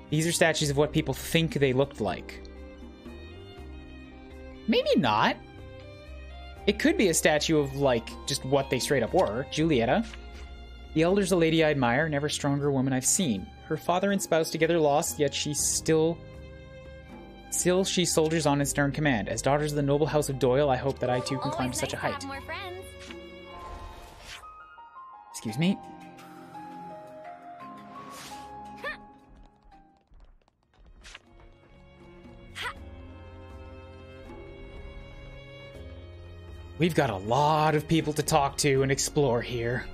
These are statues of what people think they looked like. Maybe not. It could be a statue of, like, just what they straight up were. Julieta. The elder's a lady I admire, never stronger woman I've seen. Her father and spouse together lost, yet she still she soldiers on in stern command. As daughters of the noble house of Doyle, I hope that I too can climb to such a height. More friends. Excuse me. We've got a lot of people to talk to and explore here.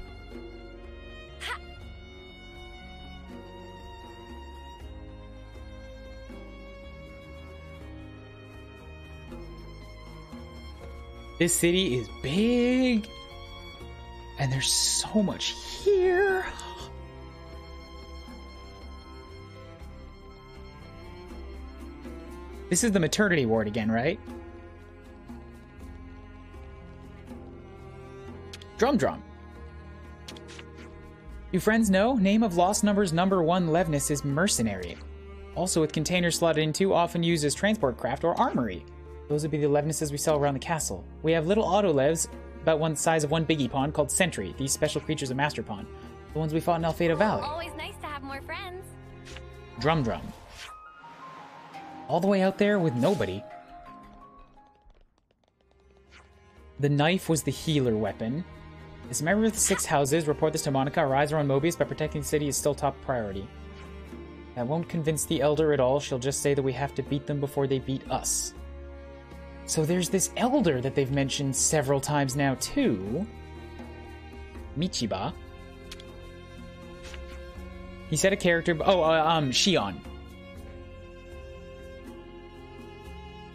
This city is big, and there's so much here. This is the maternity ward again, right? Drum Drum. Do friends know? Name of Lost Numbers number 1 Levness is Mercenary. Also with containers slotted into, often used as transport craft or armory. Those would be the Levnesses we sell around the castle. We have little auto-levs, about one size of one biggie pawn, called Sentry. These special creatures of Master Pawn. The ones we fought in Alfeda Valley. Always nice to have more friends. Drum Drum. All the way out there with nobody. The knife was the healer weapon. As a member of the 6 houses, report this to Monica. Our eyes are on Mobius, but protecting the city is still top priority. That won't convince the Elder at all. She'll just say that we have to beat them before they beat us. So there's this Elder that they've mentioned several times now, too. Michiba. He said a character... Oh, Shion.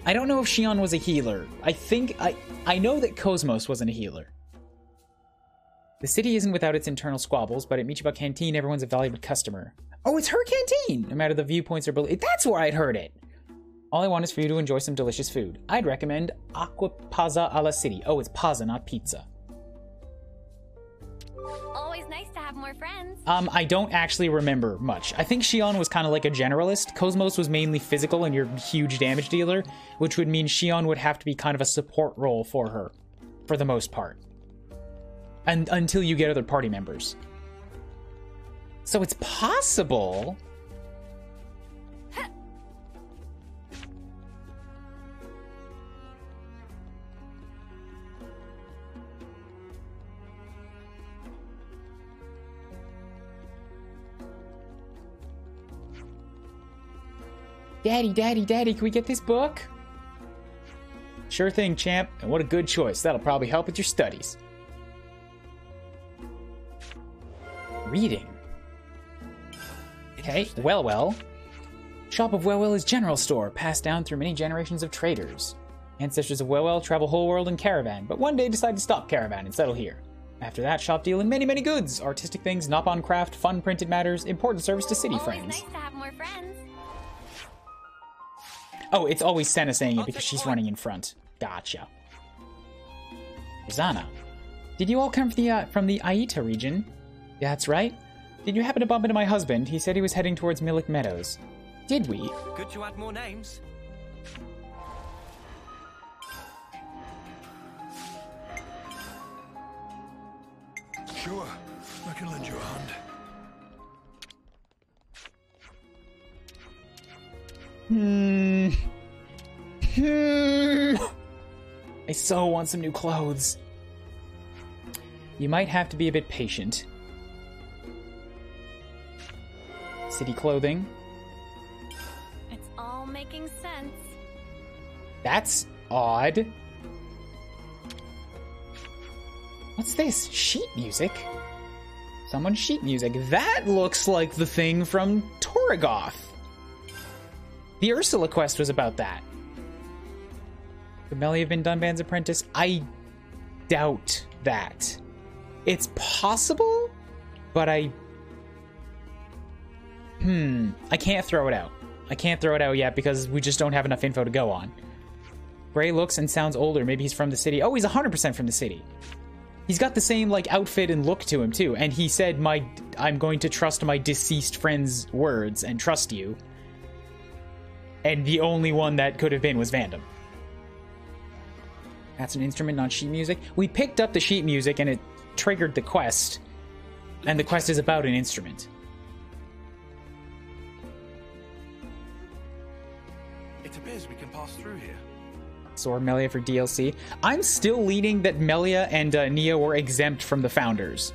I don't know if Shion was a healer. I know that Cosmos wasn't a healer. The city isn't without its internal squabbles, but at Michiba Canteen, everyone's a valuable customer. Oh, it's her canteen! No matter the viewpoints or beliefs. That's where I'd heard it! All I want is for you to enjoy some delicious food. I'd recommend Aqua Pazza alla City. Oh, it's pazza, not pizza. Always nice to have more friends. I don't actually remember much. I think Shion was kind of like a generalist. Cosmos was mainly physical and your huge damage dealer, which would mean Shion would have to be kind of a support role for her, for the most part. And until you get other party members. So it's possible... Daddy, Daddy, Daddy, can we get this book? Sure thing, champ. And what a good choice. That'll probably help with your studies. Reading. Okay, Well. Shop of Well is general store, passed down through many generations of traders. Ancestors of Well travel whole world in caravan, but one day decide to stop caravan and settle here. After that, shop deal in many, many goods. Artistic things, Nopon craft, fun printed matters, important service to city friends. Always nice to have more friends. Oh, it's always Senna saying it because she's running in front. Gotcha. Rosanna. Did you all come from the Aita region? Yeah, that's right. Did you happen to bump into my husband? He said he was heading towards Milik Meadows. Did we? Good to add more names. Sure, I can lend you a hand. I so want some new clothes. You might have to be a bit patient. City clothing. It's all making sense. That's odd. What's this? Sheet music? Someone's sheet music. That looks like the thing from Torrigoth. The Ursula quest was about that. Could Melly have been Dunban's apprentice? I doubt that. It's possible, but I can't throw it out. I can't throw it out yet because we just don't have enough info to go on. Gray looks and sounds older. Maybe he's from the city. Oh, he's 100% from the city. He's got the same, like, outfit and look to him, too. And he said, I'm going to trust my deceased friend's words and trust you. And the only one that could have been was Vandom. That's an instrument, not sheet music. We picked up the sheet music and it triggered the quest. And the quest is about an instrument. It appears we can pass through here. Sword Melia for DLC. I'm still leaning that Melia and Neo were exempt from the Founders.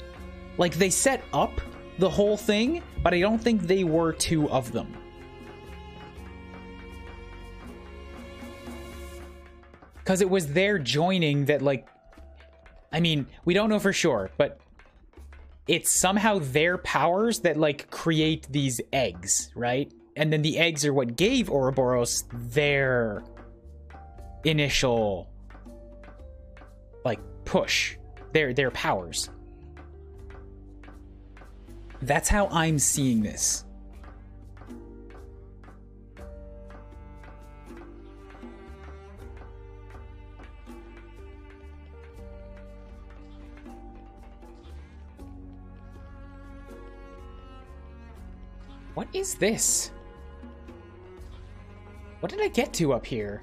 Like, they set up the whole thing, but I don't think they were two of them. Because it was their joining that, like... I mean, we don't know for sure, but... it's somehow their powers that, like, create these eggs, right? And then the eggs are what gave Ouroboros their initial, like, push. Their powers. That's how I'm seeing this. What is this? What did I get to up here?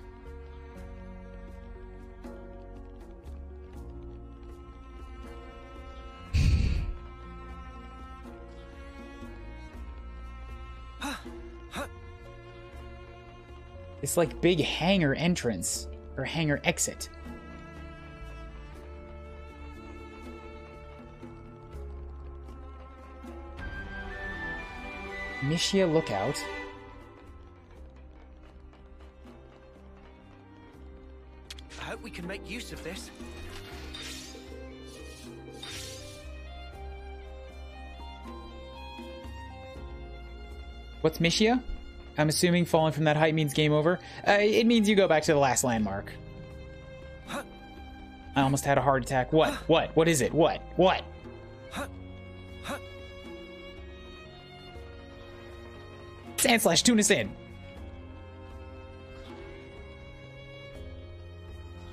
It's like big hangar entrance or hangar exit. Mishia Lookout. I hope we can make use of this. What's Mishia? I'm assuming falling from that height means game over. It means you go back to the last landmark. I almost had a heart attack. What? What? What is it? What? What? Sandslash, tune us in.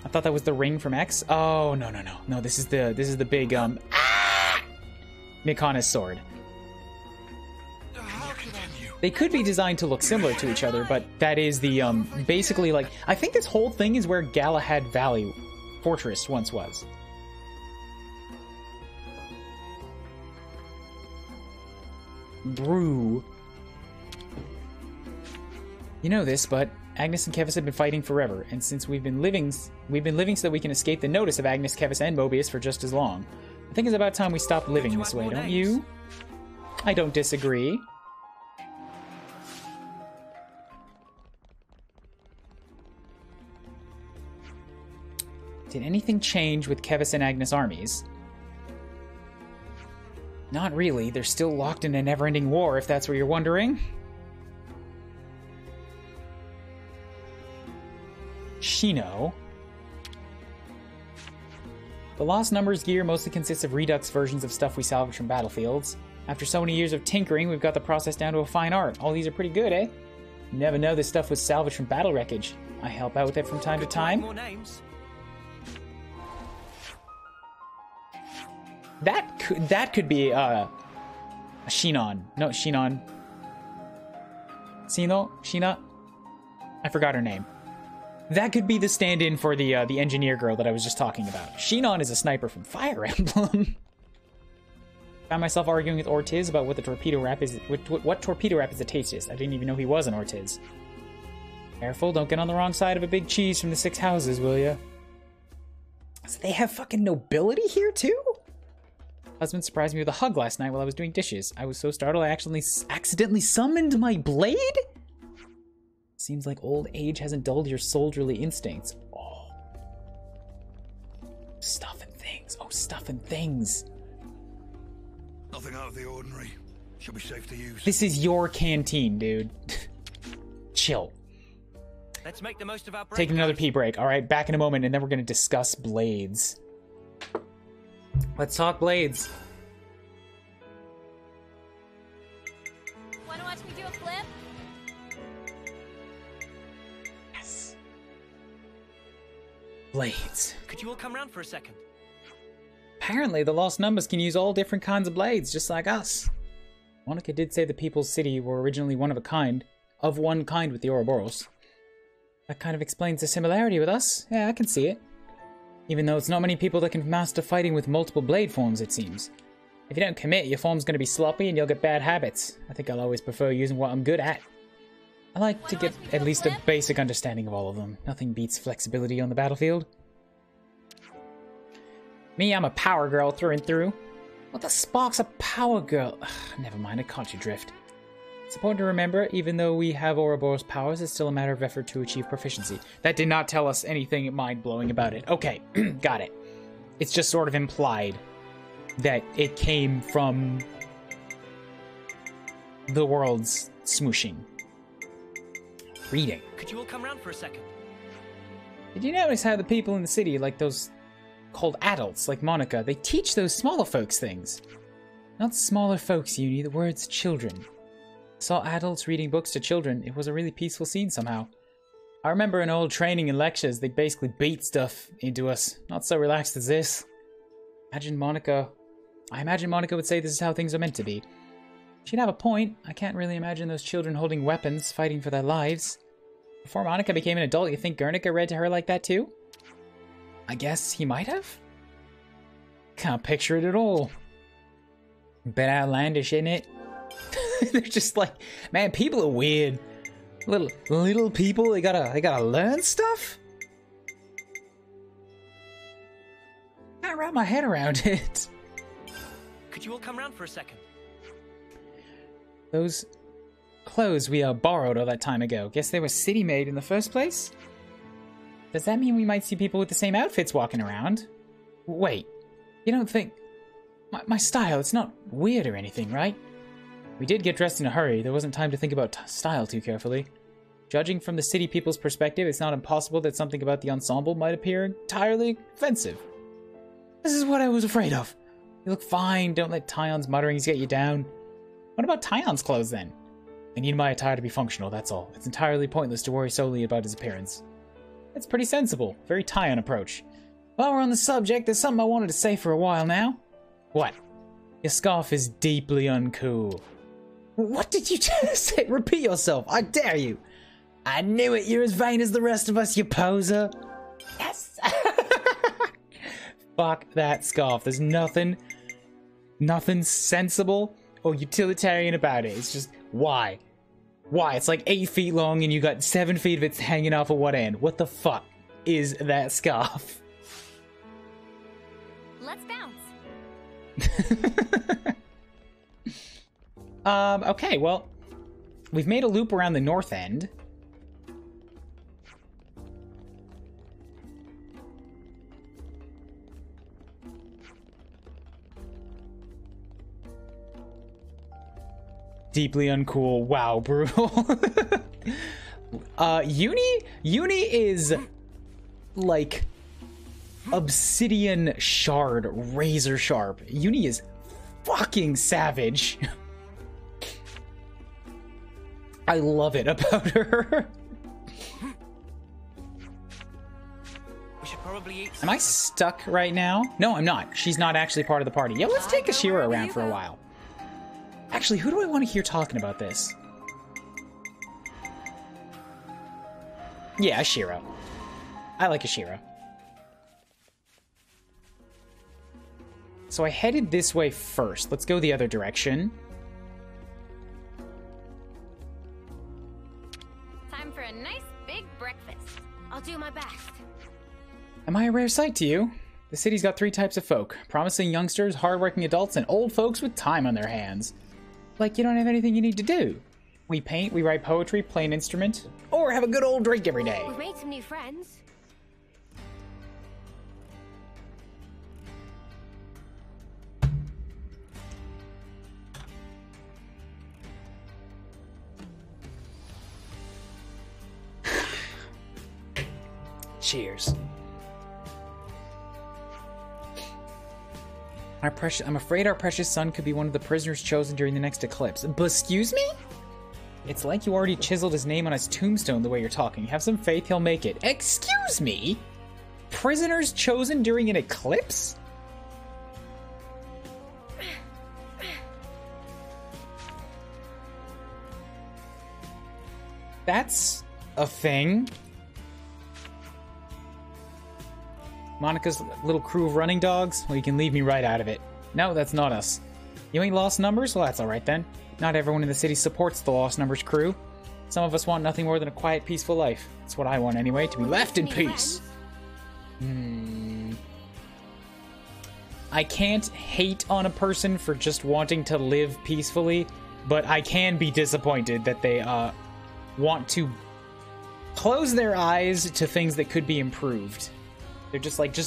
I thought that was the ring from X. Oh, no, no, no. No, this is the big Mikana's sword. They could be designed to look similar to each other, but that is the basically, like, I think this whole thing is where Galahad Valley Fortress once was. Brew. You know this, but Agnes and Kevis have been fighting forever, and since we've been living so that we can escape the notice of Agnes, Kevis, and Mobius for just as long. I think it's about time we stopped living this way, don't you? I don't disagree. Did anything change with Kevis and Agnes' armies? Not really. They're still locked in a never-ending war, if that's what you're wondering. Shino. The Lost Numbers gear mostly consists of Redux versions of stuff we salvage from battlefields. After so many years of tinkering, we've got the process down to a fine art. All these are pretty good, eh? You never know this stuff was salvaged from battle wreckage. I help out with it from time to time. More names. That could be a Shinon. No, Shinon. Shina? I forgot her name. That could be the stand-in for the engineer girl that I was just talking about. Shinon is a sniper from Fire Emblem. Found myself arguing with Ortiz about what the torpedo wrap is. What torpedo wrap is the tastiest? I didn't even know he was an Ortiz. Careful, don't get on the wrong side of a big cheese from the 6 houses, will ya? So they have fucking nobility here too? Husband surprised me with a hug last night while I was doing dishes. I was so startled I accidentally summoned my blade? Seems like old age hasn't dulled your soldierly instincts. Oh. Stuff and things. Oh, stuff and things. Nothing out of the ordinary. Should be safe to use. This is your canteen, dude. Chill. Let's make the most of our break. Taking another pee break. All right, back in a moment, and then we're going to discuss blades. Let's talk blades. Wanna watch me do a flip? Yes. Blades. Could you all come round for a second? Apparently, the Lost Numbers can use all different kinds of blades, just like us. Monica did say the People's City were originally one of a kind. of one kind with the Ouroboros. That kind of explains the similarity with us. Yeah, I can see it. Even though it's not many people that can master fighting with multiple blade forms, it seems. If you don't commit, your form's gonna be sloppy and you'll get bad habits. I think I'll always prefer using what I'm good at. I like to get at least a basic understanding of all of them. Nothing beats flexibility on the battlefield. Me, I'm a power girl through and through. What the spark's a power girl? Ugh, never mind, I caught you drift. It's important to remember, even though we have Ouroboros powers, it's still a matter of effort to achieve proficiency. That did not tell us anything mind-blowing about it. Okay, got it. It's just sort of implied that it came from the world's smooshing. Reading. Could you all come round for a second? Did you notice how the people in the city, like those called adults, like Monica, they teach those smaller folks things? Not smaller folks, Uni, the word's children. I saw adults reading books to children. It was a really peaceful scene somehow. I remember in old training and lectures, they basically beat stuff into us. Not so relaxed as this. I imagine Monica would say this is how things are meant to be. She'd have a point. I can't really imagine those children holding weapons, fighting for their lives. Before Monica became an adult, you think Guernica read to her like that too? I guess he might have? Can't picture it at all. Bit outlandish, isn't it? They're just like, man, people are weird. Little people, they gotta learn stuff? Can't wrap my head around it. Could you all come round for a second? Those clothes we borrowed all that time ago, guess they were city-made in the first place? Does that mean we might see people with the same outfits walking around? Wait, you don't think... My style, it's not weird or anything, right? We did get dressed in a hurry. There wasn't time to think about style too carefully. Judging from the city people's perspective, it's not impossible that something about the ensemble might appear entirely offensive. This is what I was afraid of. You look fine. Don't let Tyon's mutterings get you down. What about Tyon's clothes, then? I need my attire to be functional, that's all. It's entirely pointless to worry solely about his appearance. That's pretty sensible. Very Tyon approach. While we're on the subject, there's something I wanted to say for a while now. What? Your scarf is deeply uncool. What did you just say? Repeat yourself. I dare you. I knew it. You're as vain as the rest of us, you poser. Yes. Fuck that scarf. There's nothing sensible or utilitarian about it. It's just, why? Why? It's like 8 feet long and you got 7 feet of it hanging off of one end. What the fuck is that scarf? Let's bounce. Okay, well, we've made a loop around the north end. Deeply uncool. Wow, brutal. Uni is like obsidian shard, razor sharp. Uni is fucking savage. I love it about her. We should probably eat. Am I stuck right now? No, I'm not. She's not actually part of the party. Yeah, let's take Ashira around for a while. Actually, who do I want to hear talking about this? Yeah, Ashira. I like Ashira. So I headed this way first. Let's go the other direction. Time for a nice big breakfast. I'll do my best. Am I a rare sight to you? The city's got 3 types of folk. Promising youngsters, hardworking adults, and old folks with time on their hands. Like you don't have anything you need to do. We paint, we write poetry, play an instrument, or have a good old drink every day. We've made some new friends. Cheers. I'm afraid our precious son could be one of the prisoners chosen during the next eclipse. But excuse me? It's like you already chiseled his name on his tombstone the way you're talking. Have some faith he'll make it. Excuse me? Prisoners chosen during an eclipse? That's a thing. Monica's little crew of running dogs? Well, you can leave me right out of it. No, that's not us. You ain't Lost Numbers? Well, that's alright then. Not everyone in the city supports the Lost Numbers crew. Some of us want nothing more than a quiet, peaceful life. That's what I want anyway, to be left in peace. I can't hate on a person for just wanting to live peacefully, but I can be disappointed that they want to close their eyes to things that could be improved. They're just like,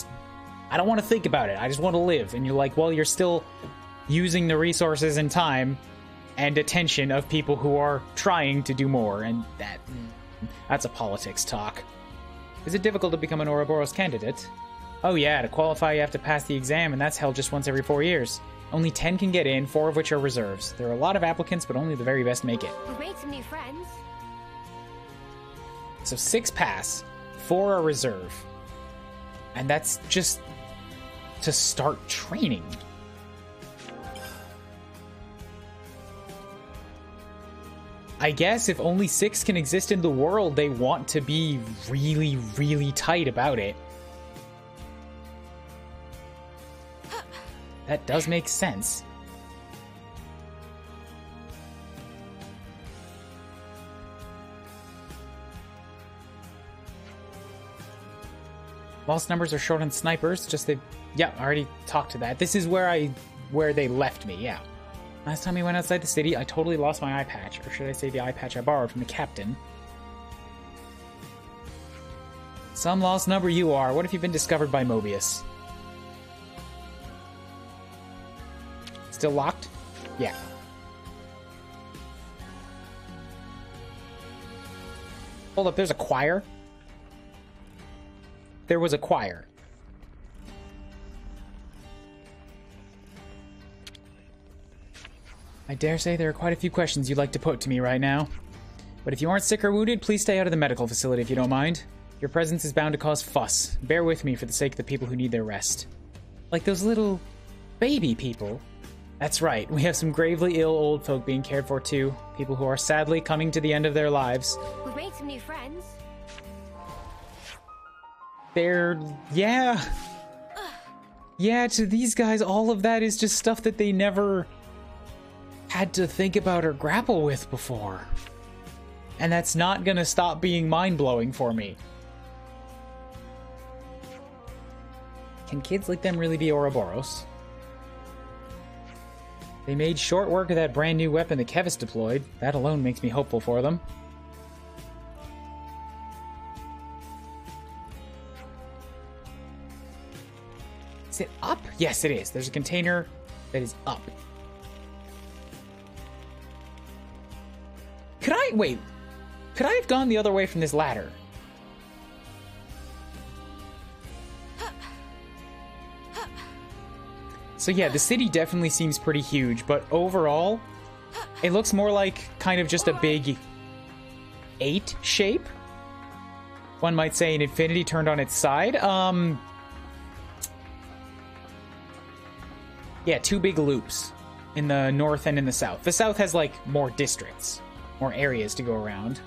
I don't want to think about it. I just want to live. And you're like, well, you're still using the resources and time and attention of people who are trying to do more. And that's a politics talk. Is it difficult to become an Ouroboros candidate? Oh yeah, to qualify you have to pass the exam, and that's held just once every 4 years. Only 10 can get in, 4 of which are reserves. There are a lot of applicants, but only the very best make it. We've made some new friends. So 6 pass, 4 are reserve. And that's just to start training. I guess if only 6 can exist in the world, they want to be really, really tight about it. That does make sense. Lost Numbers are short on snipers, yeah, I already talked to that. This is where they left me, yeah. Last time we went outside the city, I totally lost my eye patch, or should I say the eye patch I borrowed from the captain. Some lost number you are. What if you've been discovered by Mobius? Still locked? Yeah. Hold up, there's a choir? There was a choir. I dare say there are quite a few questions you'd like to put to me right now. But if you aren't sick or wounded, please stay out of the medical facility if you don't mind. Your presence is bound to cause fuss. Bear with me for the sake of the people who need their rest. Like those little baby people. That's right, we have some gravely ill old folk being cared for too. People who are sadly coming to the end of their lives. We've made some new friends. Yeah, to these guys, all of that is just stuff that they never had to think about or grapple with before. And that's not gonna stop being mind-blowing for me. Can kids like them really be Ouroboros? They made short work of that brand new weapon that Kevis deployed. That alone makes me hopeful for them. Is it up? Yes, it is. There's a container that is up. Wait. Could I have gone the other way from this ladder? So yeah, the city definitely seems pretty huge, but overall, it looks more like kind of just a big 8 shape. One might say an infinity turned on its side. Yeah, 2 big loops in the north and in the south. The south has, like, more districts, more areas to go around.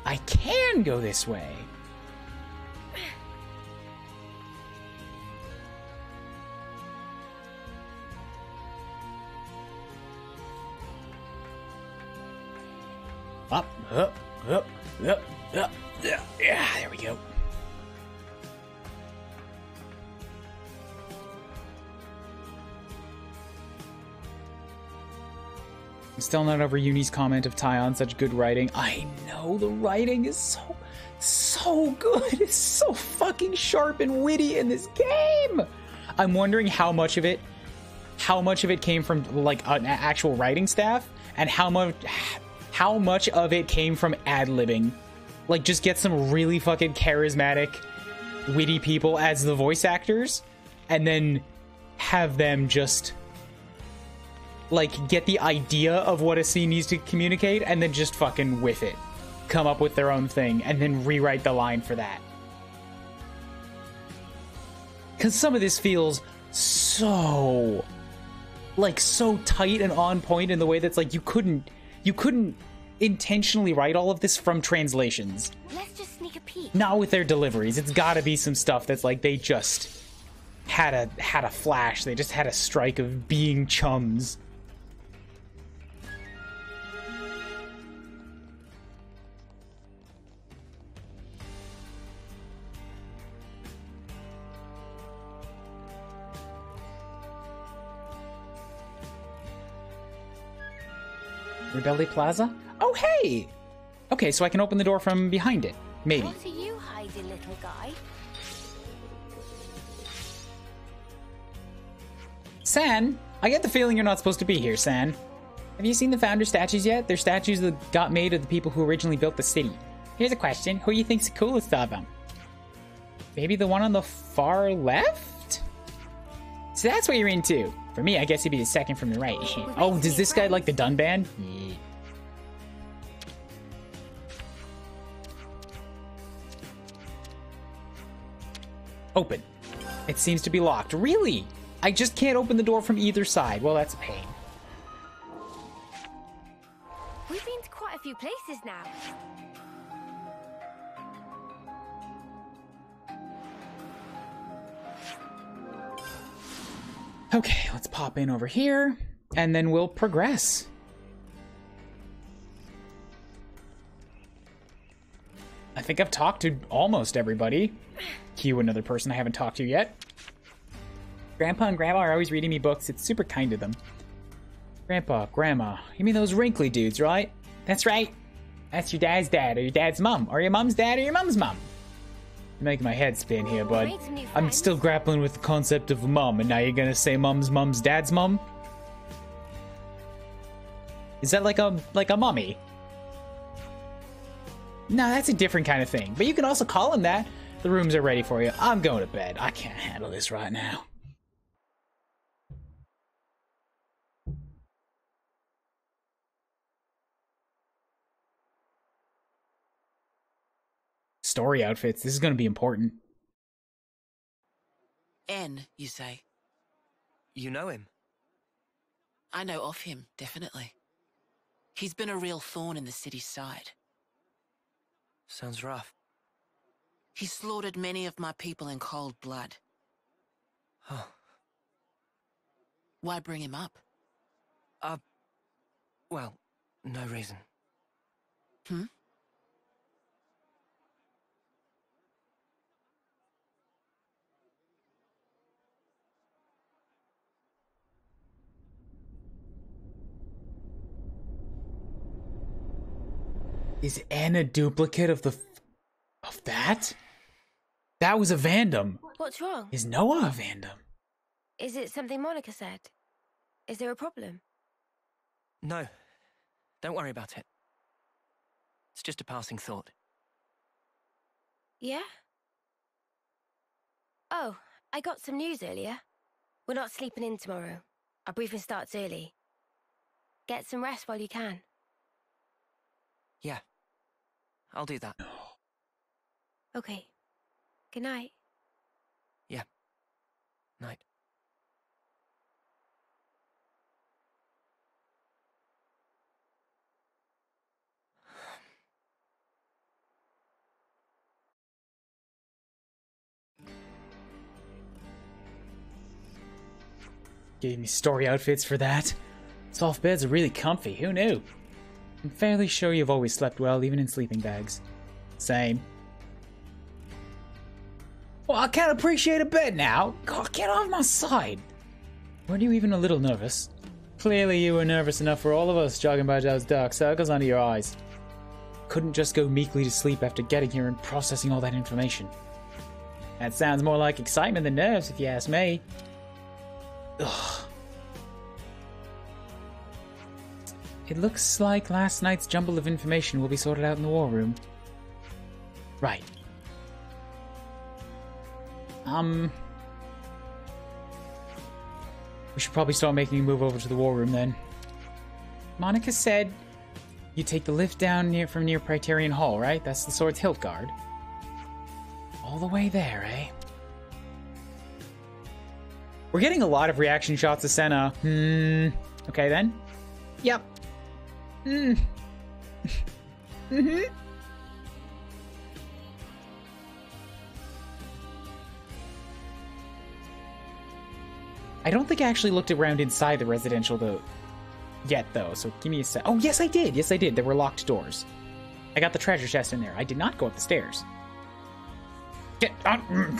I can go this way. Up, yeah, there we go. I'm still not over Uni's comment of Tyon, such good writing. I know, the writing is so good. It's so fucking sharp and witty in this game. I'm wondering how much of it came from like an actual writing staff, and how much of it came from ad-libbing. Like, just get some really fucking charismatic, witty people as the voice actors, and then have them just, like, get the idea of what a scene needs to communicate, and then just fucking with it. Come up with their own thing, and then rewrite the line for that. Because some of this feels so, like, so tight and on point in the way that's, like, you couldn't intentionally write all of this from translations. Let's just sneak a peek. Not with their deliveries. It's gotta be some stuff that's like they just had a flash. They just had a strike of being chums. Rebelli Plaza? Oh, hey! Okay, so I can open the door from behind it. Maybe. What are you hiding, little guy? San, I get the feeling you're not supposed to be here, San. Have you seen the founder statues yet? They're statues that got made of the people who originally built the city. Here's a question. Who do you think's the coolest of them? Maybe the one on the far left? So that's what you're into. For me, I guess he'd be the second from the right. Oh, does this guy like the Dun Band? Yeah. Open. It seems to be locked. Really? I just can't open the door from either side. Well, that's a pain. We've been to quite a few places now. Okay, let's pop in over here, and then we'll progress. I think I've talked to almost everybody. Cue another person I haven't talked to yet. Grandpa and Grandma are always reading me books. It's super kind of them. Grandpa, Grandma, you mean those wrinkly dudes, right? That's right. That's your dad's dad, or your dad's mom, or your mom's dad, or your mom's mom. You're making my head spin here, bud. I'm still grappling with the concept of a mom, and now you're gonna say mom's dad's mom? Is that like a mummy? No, that's a different kind of thing. But you can also call him that. The rooms are ready for you. I'm going to bed. I can't handle this right now. Story outfits. This is going to be important. N, you say? You know him? I know of him, definitely. He's been a real thorn in the city's side. Sounds rough. He slaughtered many of my people in cold blood. Huh. Why bring him up? Well, no reason. Hmm? Is N a duplicate of that? That was a Vandam. What's wrong? Is Noah a Vandam? Is it something Monica said? Is there a problem? No. Don't worry about it. It's just a passing thought. Yeah? Oh, I got some news earlier. We're not sleeping in tomorrow. Our briefing starts early. Get some rest while you can. Yeah. I'll do that. Okay. Good night. Yeah. Night. Gave me story outfits for that. Soft beds are really comfy. Who knew? I'm fairly sure you've always slept well, even in sleeping bags. Same. Well, I can't appreciate a bed now. God, get off my side. Weren't you even a little nervous? Clearly you were nervous enough for all of us, jogging by those dark circles under your eyes. Couldn't just go meekly to sleep after getting here and processing all that information. That sounds more like excitement than nerves, if you ask me. Ugh. It looks like last night's jumble of information will be sorted out in the war room. Right. We should probably start making a move over to the war room then. Monica said you take the lift down from near Praetorian Hall, right? That's the Sword's Hilt Guard. All the way there, eh? We're getting a lot of reaction shots of Senna. Okay then. Yep. Mm-hmm. I don't think I actually looked around inside the residential yet, though, so give me a sec. Oh, yes, I did. Yes, I did. There were locked doors. I got the treasure chest in there. I did not go up the stairs. Get on.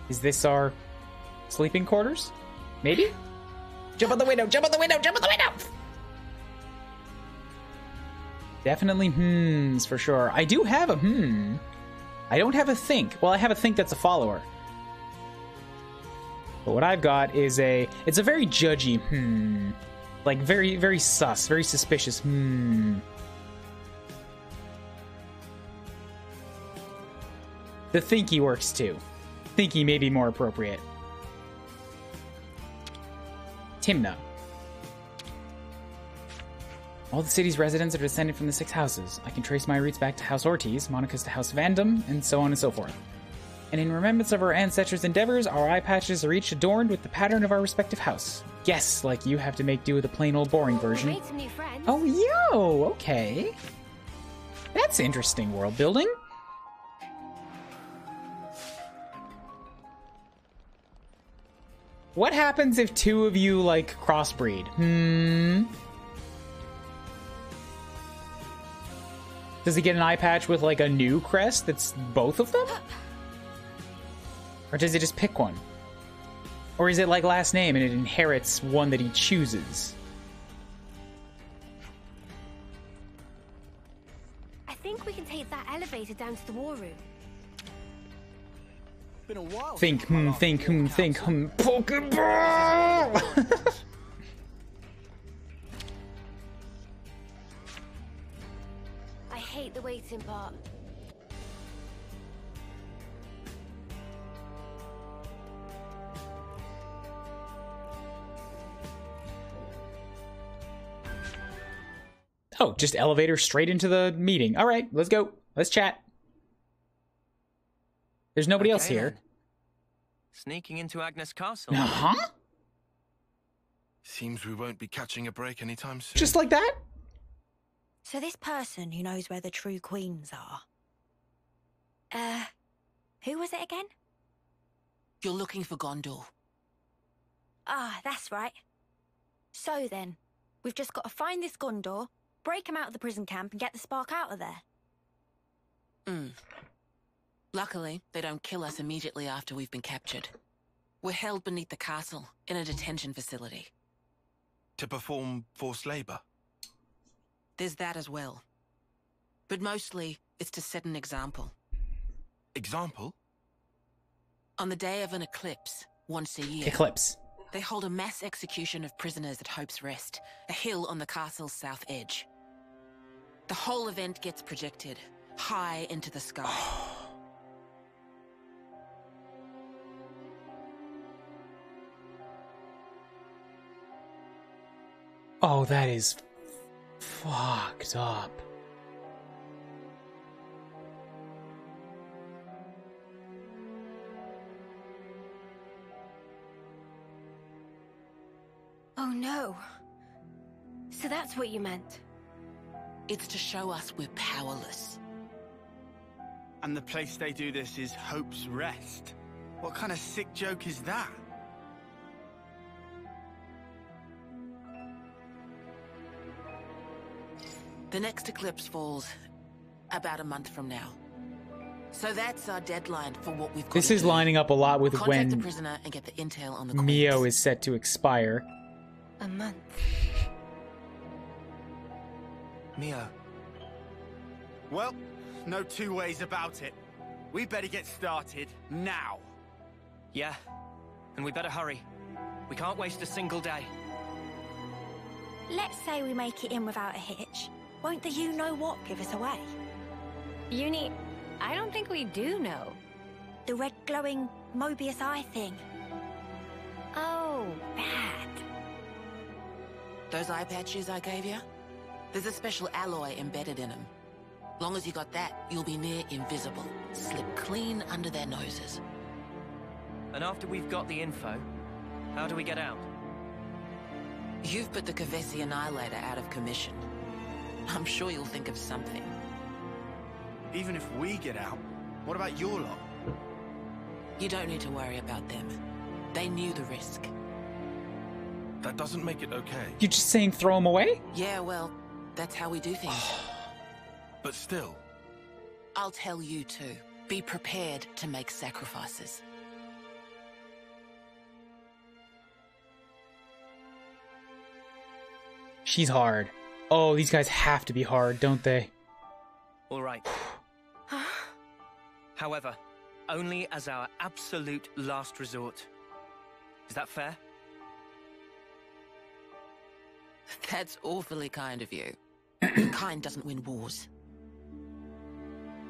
Is this our sleeping quarters? Maybe? Jump out the window! Jump out the window! Jump out the window! Definitely hmms for sure. I do have a I don't have a think. Well, I have a think that's a follower. But what I've got is it's a very judgy like very, very sus, very suspicious The thinky works too. Thinky may be more appropriate. Timna. All the city's residents are descended from the 6 houses. I can trace my roots back to House Ortiz, Monica's to House Vandam, and so on and so forth. And in remembrance of our ancestors' endeavors, our eye patches are each adorned with the pattern of our respective house. Yes, like you have to make do with a plain old boring version. We made some new friends. Oh, yo, okay. That's interesting world building. What happens if 2 of you, like, crossbreed? Does he get an eye patch with, like, a new crest that's both of them? Or does he just pick one? Or is it like last name and it inherits one that he chooses? I think we can take that elevator down to the war room. Been a while. Think, Pokeball! I hate the waiting part. Oh, just elevator straight into the meeting. All right, let's go. Let's chat. There's nobody else here. Then. Sneaking into Agnes Castle. Uh-huh. Seems we won't be catching a break anytime soon. Just like that? So this person who knows where the true queens are. Who was it again? You're looking for Gondor. Ah, that's right. So then, we've just got to find this Gondor, break him out of the prison camp and get the spark out of there. Luckily, they don't kill us immediately after we've been captured. We're held beneath the castle, in a detention facility. To perform forced labor. There's that as well. But mostly, it's to set an example. Example? On the day of an eclipse, once a year, Eclipse. they hold a mass execution of prisoners at Hope's Rest, a hill on the castle's south edge. The whole event gets projected, high into the sky. Oh, that is fucked up. Oh no. So that's what you meant. It's to show us we're powerless. And the place they do this is Hope's Rest. What kind of sick joke is that? The next eclipse falls about a month from now. So that's our deadline for what we've got. This to is do. lining up a lot with Contact the when prisoner and get the intel on the Mio queens. is set to expire. A month. Mio. Well, no 2 ways about it. We better get started now. Yeah, and we better hurry. We can't waste a single day. Let's say we make it in without a hitch. Won't the you-know-what give us away? Uni, I don't think we do know. The red glowing Mobius eye thing. Oh, bad. Those eye patches I gave you? There's a special alloy embedded in them. Long as you got that, you'll be near invisible. Slip clean under their noses. And after we've got the info, how do we get out? You've put the Kavesi Annihilator out of commission. I'm sure you'll think of something. Even if we get out, what about your lot? You don't need to worry about them. They knew the risk. That doesn't make it okay. You just saying throw him away? Yeah, well, that's how we do things. But still, I'll tell you too. Be prepared to make sacrifices. She's hard. Oh, these guys have to be hard, don't they? All right. However, only as our absolute last resort. Is that fair? That's awfully kind of you. Kind doesn't win wars.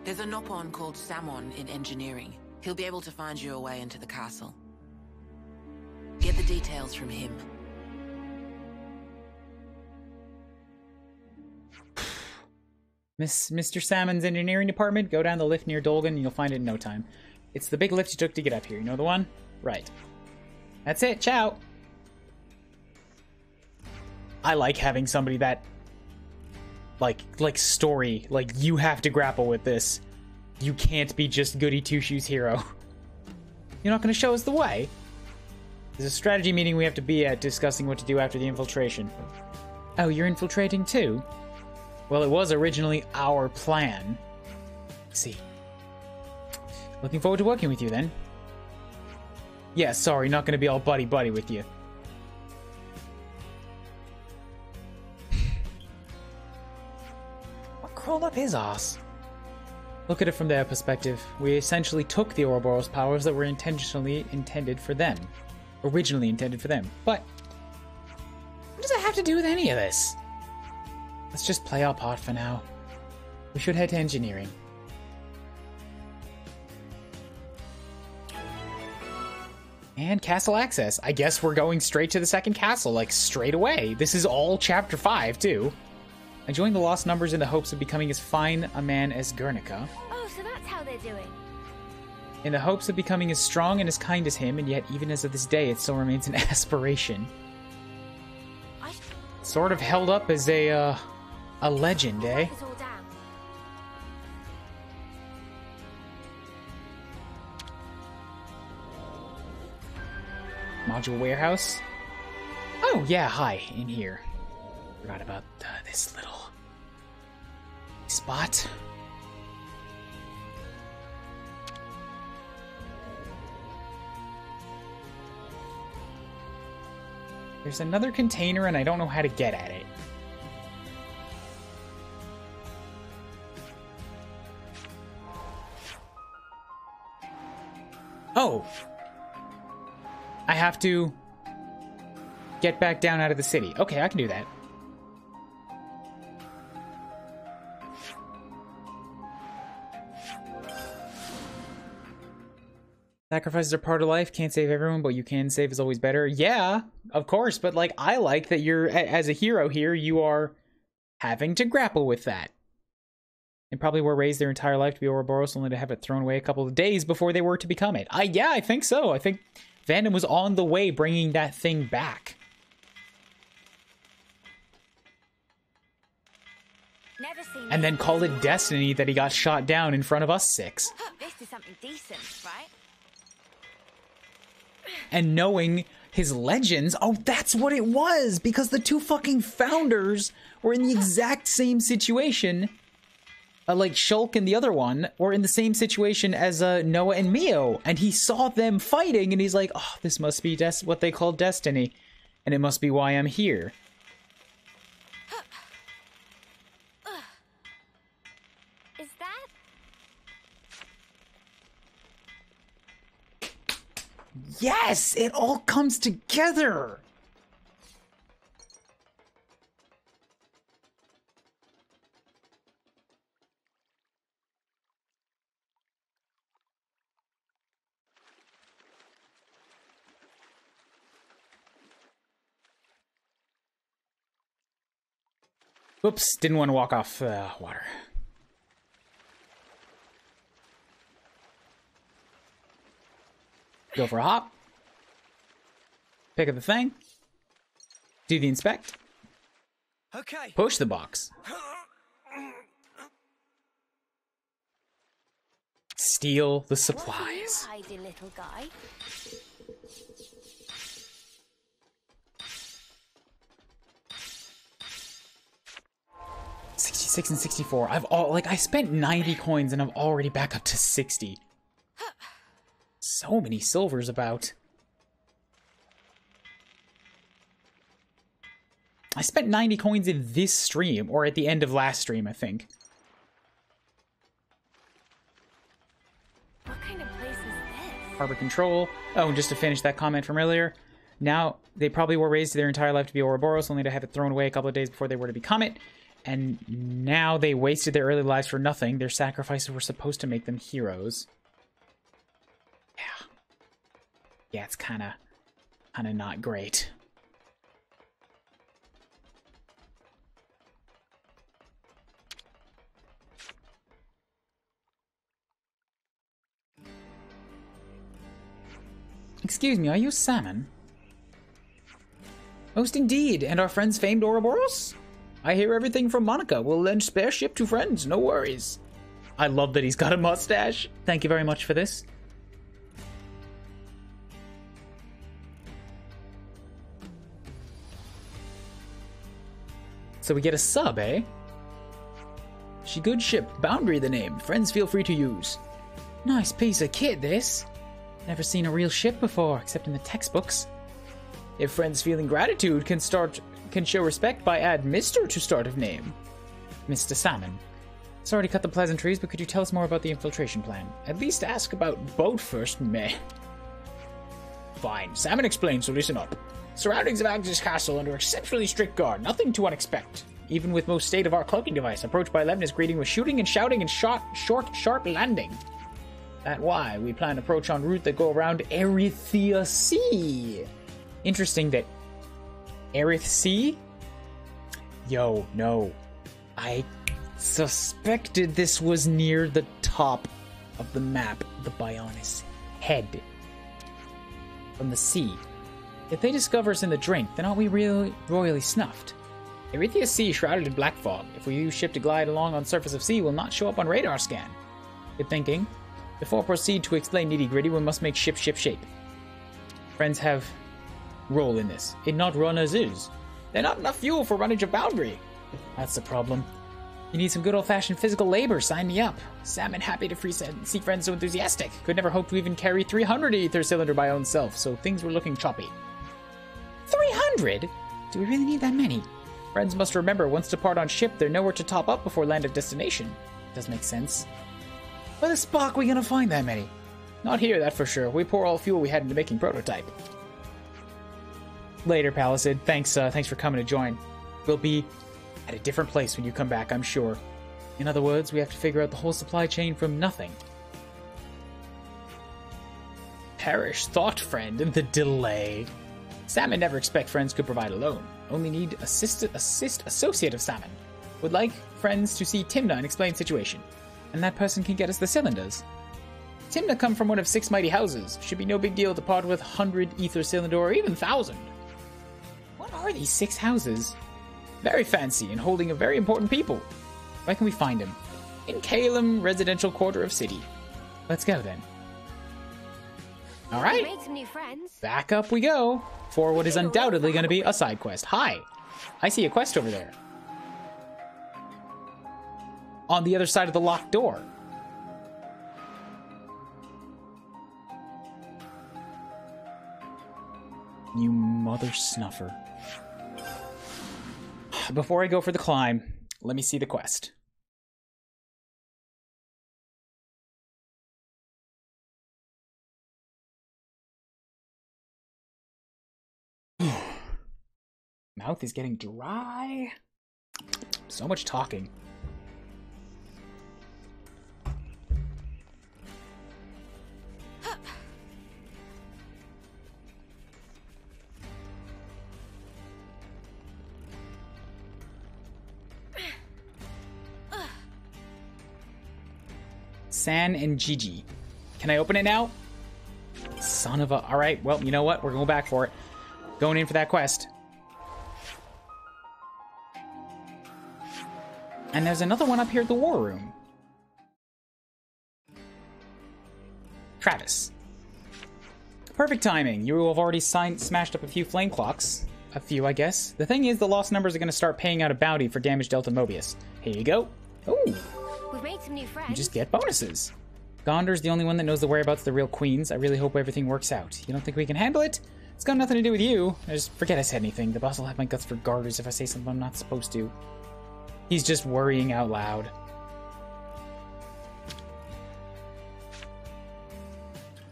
There's a Nopon called Samon in engineering. He'll be able to find you a way into the castle. Get the details from him. Mr. Salmon's engineering department, go down the lift near Dolgan and you'll find it in no time. It's the big lift you took to get up here. You know the one? Right. That's it. Ciao. I like having somebody that like story, like you have to grapple with this. You can't be just goody two-shoes hero. You're not going to show us the way. There's a strategy meeting we have to be at discussing what to do after the infiltration. Oh, you're infiltrating too? Well, it was originally our plan. Let's see. Looking forward to working with you then. Yeah, sorry, not going to be all buddy-buddy with you. What crawled up his ass? Look at it from their perspective. We essentially took the Ouroboros powers that were intentionally intended for them. Originally intended for them. But what does that have to do with any of this? Let's just play our part for now. We should head to engineering. And castle access. I guess we're going straight to the second castle, like straight away. This is all chapter 5, too. I joined the Lost Numbers in the hopes of becoming as fine a man as Guernica. Oh, so that's how they're doing. In the hopes of becoming as strong and as kind as him, and yet even as of this day, it still remains an aspiration. Sort of held up as a legend, eh? It's all down. Module warehouse? Oh, yeah, hi, in here. Forgot about this little spot. There's another container and I don't know how to get at it. Oh! I have to get back down out of the city. Okay, I can do that. Sacrifices are part of life. Can't save everyone, but you can save is always better. Yeah, of course, but like I like that you're, as a hero here, you are having to grapple with that. They probably were raised their entire life to be Ouroboros, only to have it thrown away a couple of days before they were to become it. Yeah, I think so. I think Vandam was on the way bringing that thing back. Never seen And this then called it destiny that he got shot down in front of us 6. This is something decent, right? And knowing his legends, oh, that's what it was! Because the 2 fucking founders were in the exact same situation. Like Shulk and the other one were in the same situation as Noah and Mio. And he saw them fighting and he's like, oh, this must be what they call destiny. And it must be why I'm here. Is that? Yes! It all comes together! Whoops, didn't want to walk off water. Go for a hop. Pick up the thing. Do the inspect. Okay. Push the box. Steal the supplies. What are you hiding, little guy? $66 and $64. I spent 90 coins and I'm already back up to 60. So many silvers about. I spent 90 coins in this stream, or at the end of last stream, I think. What kind of place is this? Harbor control. Oh, and just to finish that comment from earlier, now they probably were raised their entire life to be Ouroboros, only to have it thrown away a couple of days before they were to become it. And now they wasted their early lives for nothing. Their sacrifices were supposed to make them heroes. Yeah. Yeah, it's kind of not great. Excuse me, are you Salmon? Most indeed, and our friends famed Ouroboros? I hear everything from Monica. We'll lend spare ship to friends, no worries. I love that he's got a mustache. Thank you very much for this. So we get a sub, eh? She good ship, Boundary the name. Friends feel free to use. Nice piece of kit, this. Never seen a real ship before, except in the textbooks. If friends feeling gratitude can show respect by add Mr. to start of name. Mr. Salmon. Sorry to cut the pleasantries, but could you tell us more about the infiltration plan? At least ask about boat first, meh. Fine, Salmon explains, so listen up. Surroundings of Agnes Castle under exceptionally strict guard, nothing to unexpect. Even with most state-of-art cloaking device, approached by 11 is greeting with shooting and shouting and short, sharp landing. That why we plan approach en route that go around Erithia Sea. Interesting that Erith Sea? Yo, no. I suspected this was near the top of the map, the Bionis head from the sea. If they discover us in the drink, then aren't we really royally snuffed? Erithia Sea shrouded in black fog. If we use ship to glide along on surface of sea, will not show up on radar scan. Good thinking. Before proceed to explain nitty-gritty, we must make ship shape. Friends have role in this. It not run as is. There's not enough fuel for running a boundary. That's the problem. You need some good old-fashioned physical labor. Sign me up. Salmon happy to see friends so enthusiastic. Could never hope to even carry 300 ether cylinder by own self, so things were looking choppy. 300? Do we really need that many? Friends must remember, once depart on ship, they're nowhere to top up before land at destination. Does make sense. Where the Spock we gonna find that many? Not here, that for sure. We pour all fuel we had into making prototype. Later, Palisade. Thanks for coming to join. We'll be at a different place when you come back, I'm sure. In other words, we have to figure out the whole supply chain from nothing. Perish, thought friend, and the delay. Salmon never expect friends could provide alone. Only need assist associate of Salmon. Would like friends to see Timna and explain situation. And that person can get us the cylinders. Timna come from one of 6 mighty houses. Should be no big deal to part with 100 ether cylinder or even 1,000. What are these 6 houses? Very fancy and holding a very important people. Where can we find him? In Calum, residential quarter of city. Let's go then. Alright. Made some new friends. Back up we go. For what is undoubtedly going to be a side quest. Hi. I see a quest over there. On the other side of the locked door. You mother snuffer. Before I go for the climb, let me see the quest. Mouth is getting dry. So much talking. San and Gigi. Can I open it now? Son of a... Alright, well, you know what? We're going back for it. Going in for that quest. And there's another one up here at the war room. Travis. Perfect timing. You have already smashed up a few flame clocks. A few, I guess. The thing is, the lost numbers are going to start paying out a bounty for damaged Delta Mobius. Here you go. Ooh. We've made some new friends. You just get bonuses. Gondor's the only one that knows the whereabouts of the real queens. I really hope everything works out. You don't think we can handle it? It's got nothing to do with you. Just forget I said anything. The boss will have my guts for garters if I say something I'm not supposed to. He's just worrying out loud.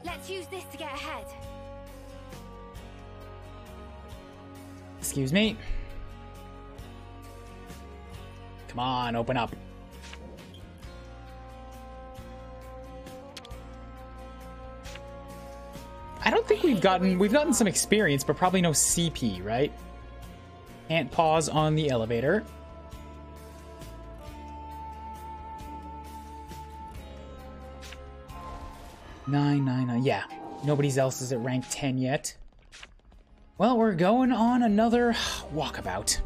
Let's use this to get ahead. Excuse me. Come on, open up. I don't think we've gotten some experience, but probably no CP, right? Can't pause on the elevator. Nine. Yeah, nobody else is at rank 10 yet. Well, we're going on another walkabout.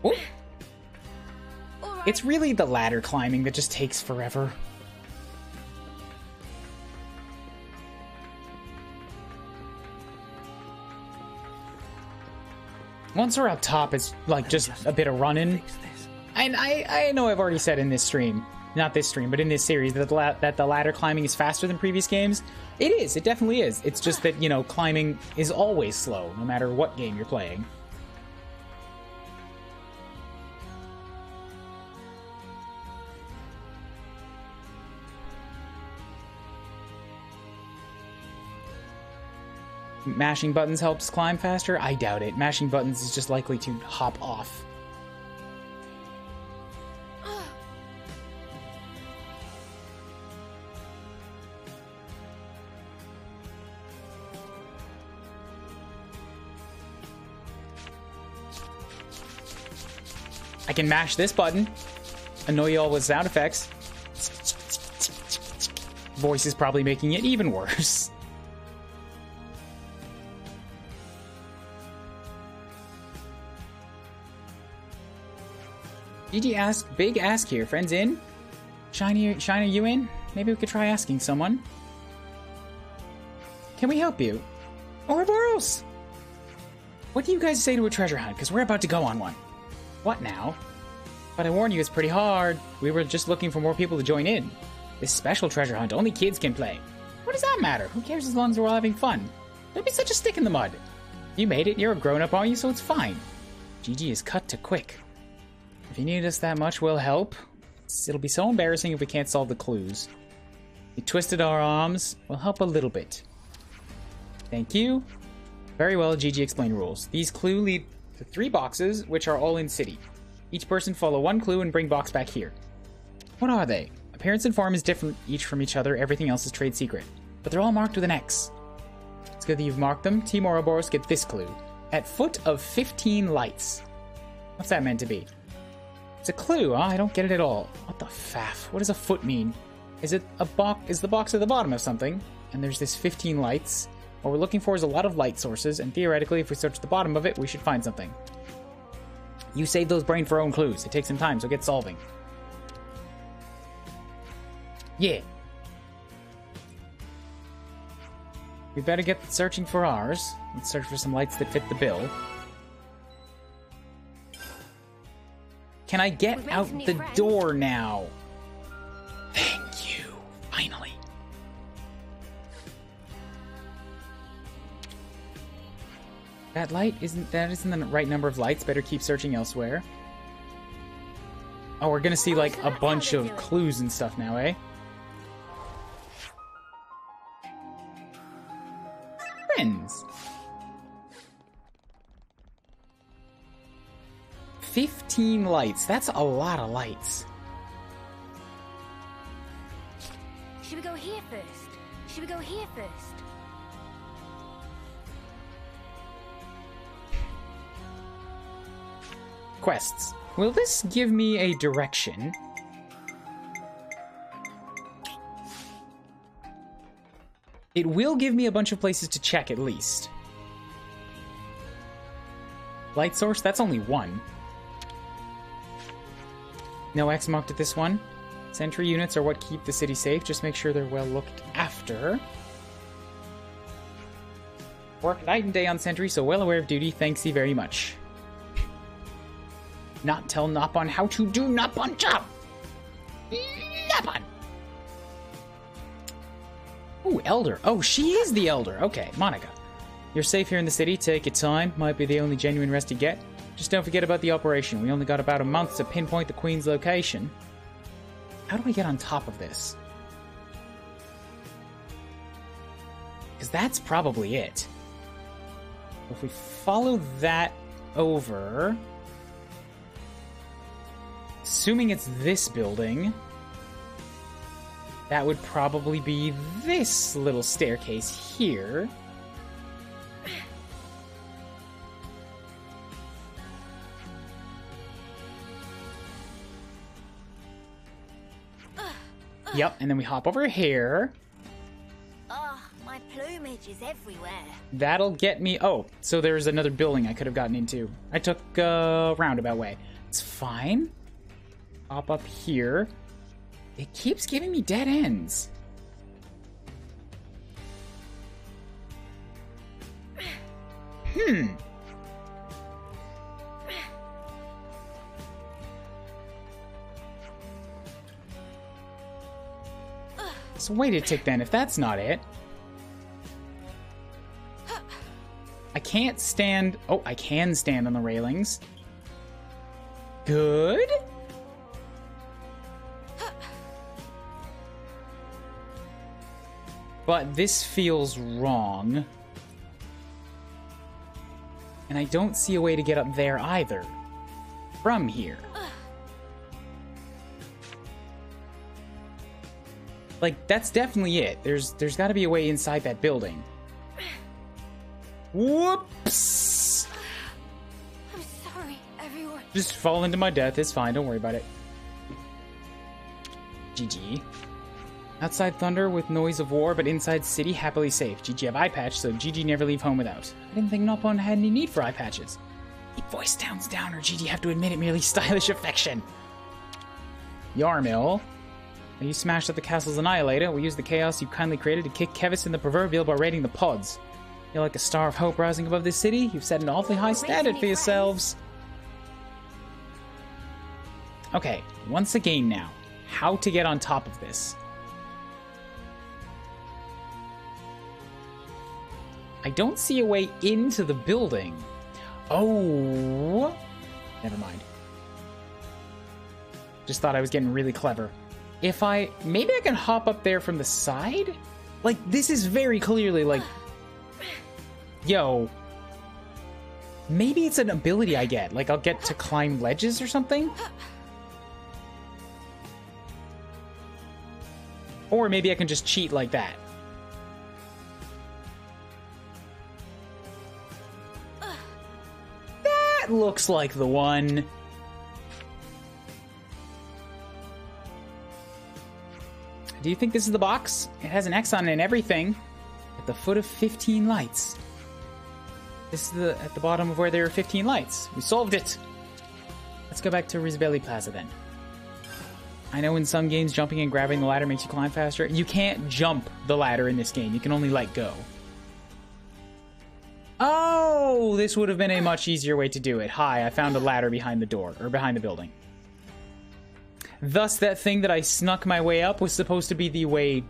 Ooh. It's really the ladder climbing that just takes forever. Once we're up top, it's like just a bit of running. And I know I've already said in this stream, not this stream, but in this series, that the ladder climbing is faster than previous games. It is, it definitely is. It's just that, you know, climbing is always slow, no matter what game you're playing. Mashing buttons helps climb faster? I doubt it. Mashing buttons is just likely to hop off. I can mash this button, annoy you all with sound effects. Voice is probably making it even worse. GG ask, big ask here. Friends in? Shiny, are you in? Maybe we could try asking someone. Can we help you? Ouroboros! What do you guys say to a treasure hunt? Because we're about to go on one. What now? But I warn you, it's pretty hard. We were just looking for more people to join in. This special treasure hunt, only kids can play. What does that matter? Who cares as long as we're all having fun? Don't be such a stick in the mud. You made it, you're a grown-up, aren't you? So it's fine. GG is cut to quick. If you need us that much, we'll help. It'll be so embarrassing if we can't solve the clues. You twisted our arms. We'll help a little bit. Thank you. Very well, GG explain rules. These clues lead to 3 boxes, which are all in city. Each person follow 1 clue and bring box back here. What are they? Appearance and form is different each from each other. Everything else is trade secret. But they're all marked with an X. It's good that you've marked them. Team Ouroboros get this clue. At foot of 15 lights. What's that meant to be? It's a clue, huh? I don't get it at all. What the faff? What does a foot mean? Is it a box? Is the box at the bottom of something? And there's this 15 lights. What we're looking for is a lot of light sources, and theoretically, if we search the bottom of it, we should find something. You save those brain for own clues. It takes some time, so get solving. Yeah. We better get searching for ours. Let's search for some lights that fit the bill. Can I get out the door now? Thank you. Finally. That light isn't the right number of lights. Better keep searching elsewhere. Oh, we're gonna see like a bunch of clues and stuff now, eh? Friends. 15 lights. That's a lot of lights. Should we go here first? Should we go here first? Quests. Will this give me a direction? It will give me a bunch of places to check at least. Light source? That's only 1. No X marked at this one. Sentry units are what keep the city safe. Just make sure they're well looked after. Work night and day on sentry, so well aware of duty. Thanks you very much. Not tell Nopon how to do Nopon job. Nopon. Ooh, Elder. Oh, she is the Elder. Okay, Monica. You're safe here in the city. Take your time. Might be the only genuine rest you get. Just don't forget about the operation. We only got about a month to pinpoint the Queen's location. How do I get on top of this? Because that's probably it. If we follow that over... Assuming it's this building... That would probably be this little staircase here. Yep, and then we hop over here. Oh, my plumage is everywhere. That'll get me... Oh, so there's another building I could have gotten into. I took a roundabout way. It's fine. Hop up here. It keeps giving me dead ends. So wait a tick then, if that's not it. I can't stand... Oh, I can stand on the railings. Good. But this feels wrong. And I don't see a way to get up there either. From here. Like, that's definitely it. There's got to be a way inside that building. Whoops! I'm sorry, everyone. Just fall into my death. It's fine. Don't worry about it. GG. Outside thunder with noise of war, but inside city happily safe. GG have eye patch, so GG never leave home without. I didn't think Nopon had any need for eye patches. Keep voice towns down, or GG have to admit it merely stylish affection. Yarmil. You smashed up the castle's annihilator. We used the chaos you kindly created to kick Kevis in the proverbial by raiding the pods. You're like a star of hope rising above this city. You've set an awfully high standard for yourselves. Okay, once again now. How to get on top of this. I don't see a way into the building. Oh. Never mind. Just thought I was getting really clever. If I... Maybe I can hop up there from the side? Like, this is very clearly, like... Yo. Maybe it's an ability I get. Like, I'll get to climb ledges or something? Or maybe I can just cheat like that. That looks like the one. Do you think this is the box? It has an X on it and everything. At the foot of 15 lights. This is at the bottom of where there are 15 lights. We solved it. Let's go back to Reeeeally Plaza then. I know in some games jumping and grabbing the ladder makes you climb faster. You can't jump the ladder in this game. You can only let go. Oh, this would have been a much easier way to do it. Hi, I found a ladder behind the door, or behind the building. Thus, that thing that I snuck my way up was supposed to be the way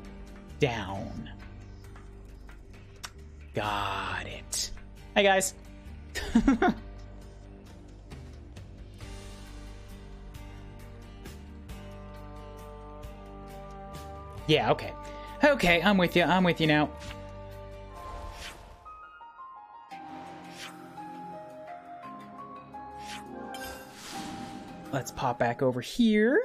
down. Got it. Hey, guys. Yeah, okay. Okay, I'm with you. I'm with you now. Let's pop back over here.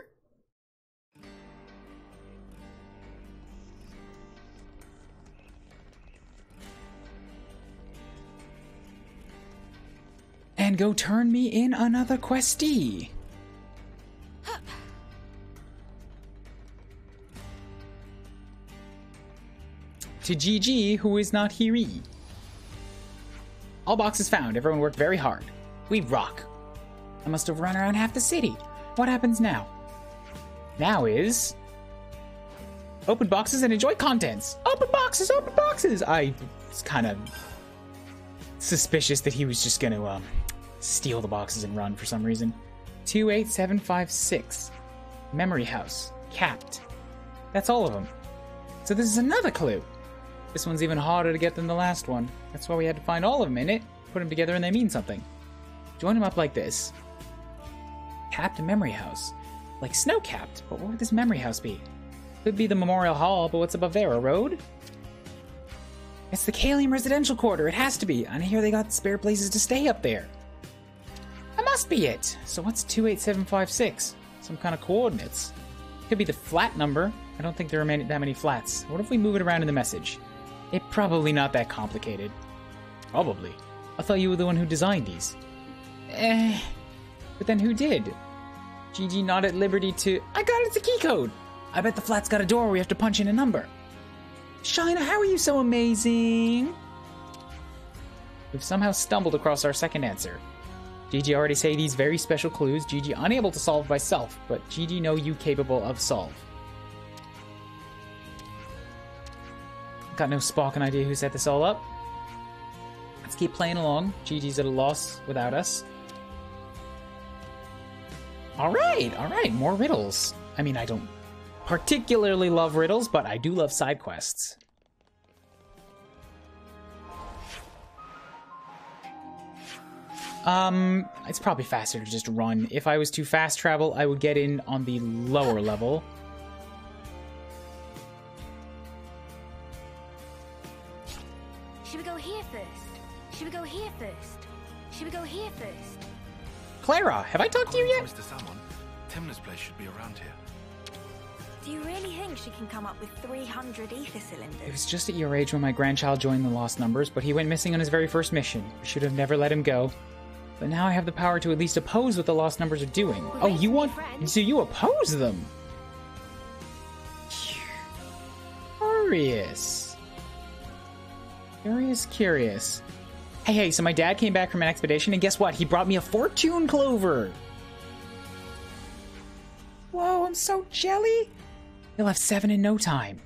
And go turn me in another questie. To GG, who is not here. All boxes found. Everyone worked very hard. We rock. I must have run around half the city. What happens now? now is open boxes and enjoy contents. Open boxes, open boxes. I was kind of suspicious that he was just going to steal the boxes and run for some reason. 28756. Memory house. Capped. That's all of them. So this is another clue. This one's even harder to get than the last one. That's why we had to find all of them in it, put them together, and they mean something. Join them up like this. Capped memory house. Like snow-capped, but what would this memory house be? Could be the Memorial Hall, but what's above there, a road? It's the Kalium Residential Quarter, it has to be. And here they got spare places to stay up there. That must be it. So what's 28756? Some kind of coordinates. Could be the flat number. I don't think there are that many flats. What if we move it around in the message? It's probably not that complicated. Probably. I thought you were the one who designed these. But then who did? GG not at liberty to... I got it, it's a key code! I bet the flat's got a door where we have to punch in a number. Shina, how are you so amazing? We've somehow stumbled across our second answer. GG already say these very special clues. GG unable to solve by self, but GG know you capable of solve. Got no sparking idea who set this all up. Let's keep playing along. GG's at a loss without us. Alright, more riddles. I mean, I don't particularly love riddles, but I do love side quests. It's probably faster to just run. If I was to fast travel, I would get in on the lower level. Should we go here first? Should we go here first? Should we go here first? Clara, have I talked to you yet? Mr. Salmon, Timna's place should be around here. Do you really think she can come up with 300 ether It cylinders? was just at your age when my grandchild joined the Lost Numbers, but he went missing on his very first mission. We should have never let him go. But now I have the power to at least oppose what the Lost Numbers are doing. Oh, you want... So you oppose them? Curious. Curious. Hey, so my dad came back from an expedition, and guess what? He brought me a fortune clover! Whoa, I'm so jelly! He'll have 7 in no time.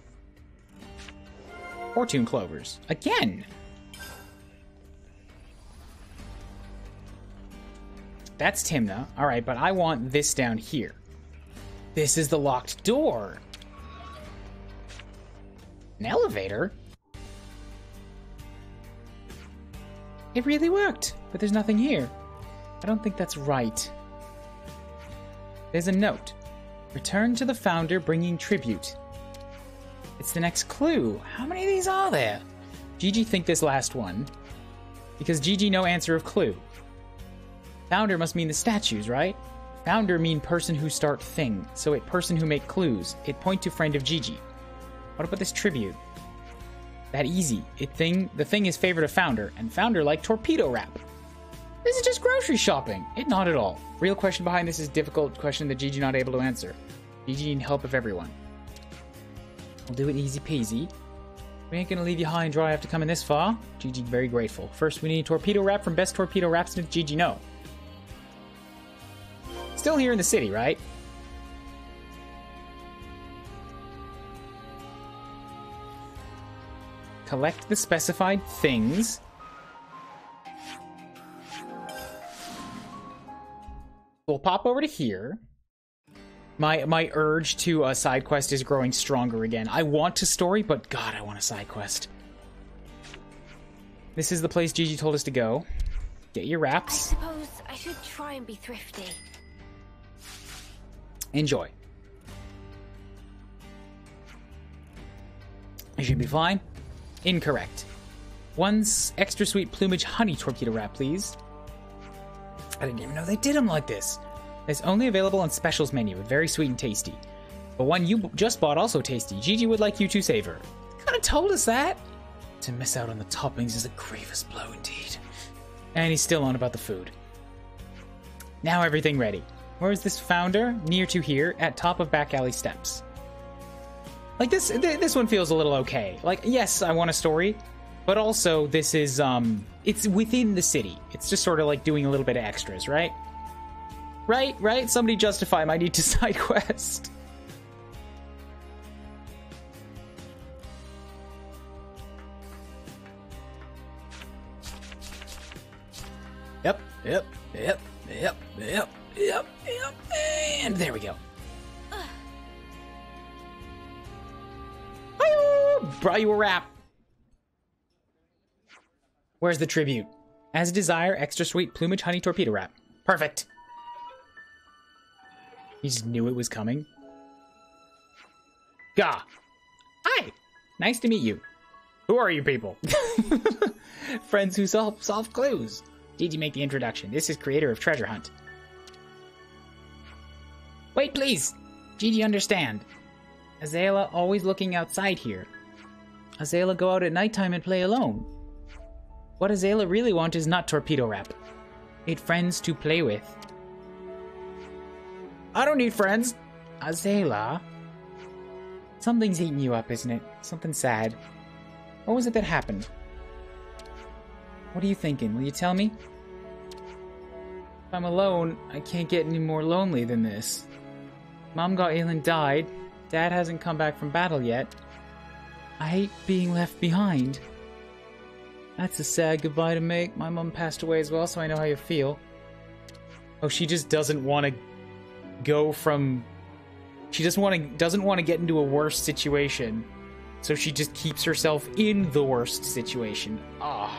Fortune clovers. Again! That's Timna. Alright, but I want this down here. This is the locked door. An elevator? It really worked, but there's nothing here. I don't think that's right. There's a note. Return to the founder bringing tribute. It's the next clue. How many of these are there? GG think this last one. Because GG no answer of clue. Founder must mean the statues, right? Founder mean person who start thing. So it person who make clues. It point to friend of GG. What about this tribute? That easy. The thing is favorite of founder, and founder like torpedo wrap. This is just grocery shopping. It not at all. Real question behind this is difficult question that GG not able to answer. GG need help of everyone. We'll do it easy peasy. We ain't gonna leave you high and dry after coming this far. GG very grateful. First we need torpedo wrap from best torpedo wrapsmith GG no. Still here in the city, right? Collect the specified things. We'll pop over to here. My urge to a side quest is growing stronger again. I want a story, but God, I want a side quest. This is the place Gigi told us to go. Get your I wraps. suppose I should try and be thrifty. Enjoy. You should be fine. Incorrect. One's extra sweet plumage honey torpedo wrap, please. I didn't even know they did them like this. It's only available on specials menu, very sweet and tasty. But one you just bought also tasty. Gigi would like you to savor. Could have told us that. To miss out on the toppings is a grievous blow indeed. And he's still on about the food. Now everything ready. Where is this founder? Near to here, at top of back alley steps. Like this one feels a little okay. Like, yes, I want a story, but also this is, it's within the city. It's just sort of like doing a little bit of extras, right? Right? Somebody justify my need to side quest. Yep, yep, yep, yep, yep, yep, yep, and there we go. Brought you a wrap. Where's the tribute? As desire, extra sweet plumage honey torpedo wrap. Perfect. You just knew it was coming. Gah. Hi. Nice to meet you. Who are you people? Friends who solve clues. Did you make the introduction? This is creator of Treasure Hunt. Wait, please. Gigi, understand. Azela always looking outside here. Azela go out at nighttime and play alone. What Azela really wants is not torpedo wrap. Need friends to play with. I don't need friends. Azela. Something's eating you up, isn't it? Something sad. What was it that happened? What are you thinking? Will you tell me? If I'm alone, I can't get any more lonely than this. Mom got ill and died. Dad hasn't come back from battle yet. I hate being left behind. That's a sad goodbye to make. My mom passed away as well, so I know how you feel. Oh, she just doesn't want to go from... She doesn't want to get into a worse situation. So she just keeps herself in the worst situation. Ah.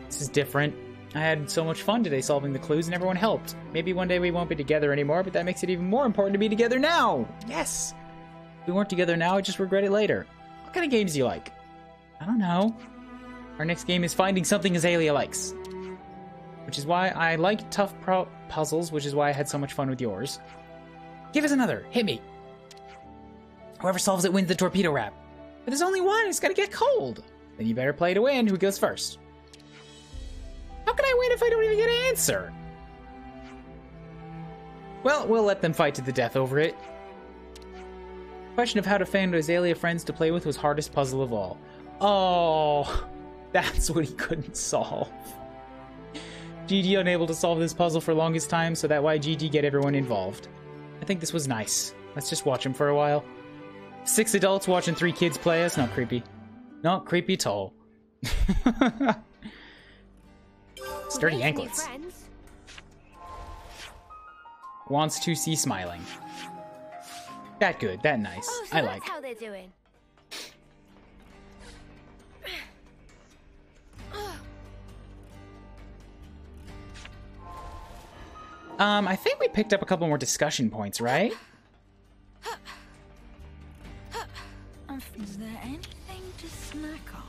This is different. I had so much fun today solving the clues and everyone helped. Maybe one day we won't be together anymore, but that makes it even more important to be together now. Yes. If we weren't together now, I'd just regret it later. What kind of games do you like? I don't know. Our next game is finding something Azalea likes. Which is why I like tough puzzles, which is why I had so much fun with yours. Give us another. Hit me. Whoever solves it wins the torpedo wrap. But there's only one. It's gotta get cold. Then you better play to win. Who goes first? How can I win if I don't even get an answer? Well, we'll let them fight to the death over it. Question of how to find Azalea friends to play with was hardest puzzle of all. Oh, that's what he couldn't solve. GG unable to solve this puzzle for longest time, so that why GG get everyone involved. I think this was nice. Let's just watch him for a while. 6 adults watching 3 kids play. That's not creepy. Not creepy at all. Sturdy anklets. Wants to see smiling. That good. That nice. Oh, so I that's like. how they're doing. I think we picked up a couple more discussion points, right? Is there anything to snack on?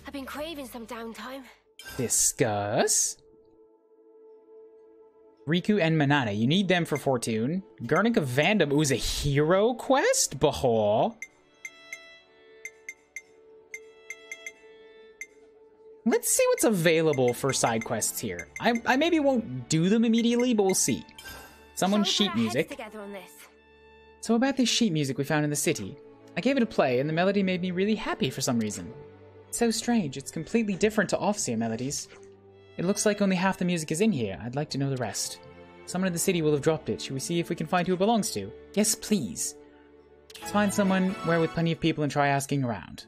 I've been craving some downtime. Discuss. Riku and Manana, you need them for Fortune. Guernica Vandam, ooh, is a hero quest? Bahor. Let's see what's available for side quests here. I maybe won't do them immediately, but we'll see. Someone's sheet music. So about this sheet music we found in the city. I gave it a play, and the melody made me really happy for some reason. It's so strange, it's completely different to Offseer melodies. It looks like only half the music is in here. I'd like to know the rest. Someone in the city will have dropped it. Should we see if we can find who it belongs to? Yes, please. Let's find somewhere with plenty of people and try asking around.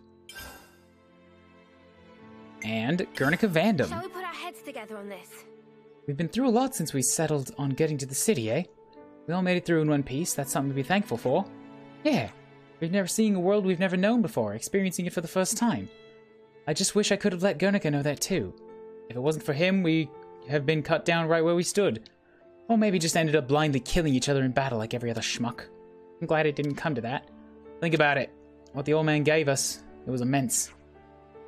And Guernica Vandam. Shall we put our heads together on this? We've been through a lot since we settled on getting to the city, eh? We all made it through in one piece. That's something to be thankful for. Yeah. We've never seen a world we've never known before, experiencing it for the first time. I just wish I could have let Guernica know that too. If it wasn't for him, we have been cut down right where we stood. Or maybe just ended up blindly killing each other in battle like every other schmuck. I'm glad it didn't come to that. Think about it. What the old man gave us, it was immense.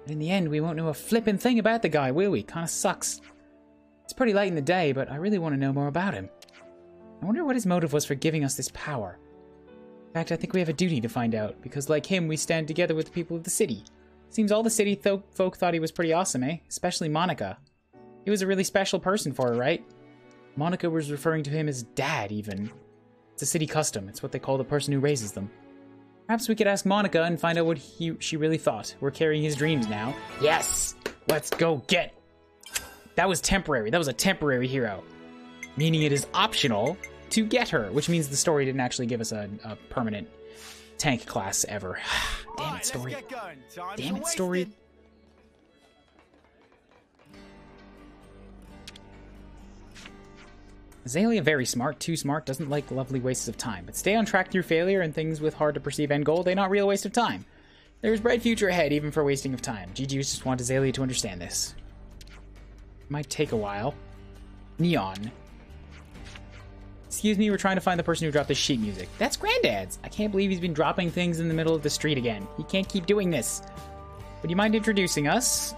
But in the end, we won't know a flippin' thing about the guy, will we? Kinda sucks. It's pretty late in the day, but I really want to know more about him. I wonder what his motive was for giving us this power. In fact, I think we have a duty to find out, because like him, we stand together with the people of the city. Seems all the city folk thought he was pretty awesome, eh? Especially Monica. He was a really special person for her, right? Monica was referring to him as Dad, even. It's a city custom. It's what they call the person who raises them. Perhaps we could ask Monica and find out what she really thought. We're carrying his dreams now. Yes! Let's go get... That was temporary. That was a temporary hero. Meaning it is optional to get her, which means the story didn't actually give us a permanent tank class ever. Damn it, story. Damn it, story. Azalea very smart, too smart, doesn't like lovely wastes of time. But stay on track through failure and things with hard to perceive end goal, they not real waste of time. There's bright future ahead, even for wasting of time. GG's just want Azalea to understand this. Might take a while. Neon. Excuse me, we're trying to find the person who dropped the sheet music. That's Granddad's! I can't believe he's been dropping things in the middle of the street again. He can't keep doing this. Would you mind introducing us?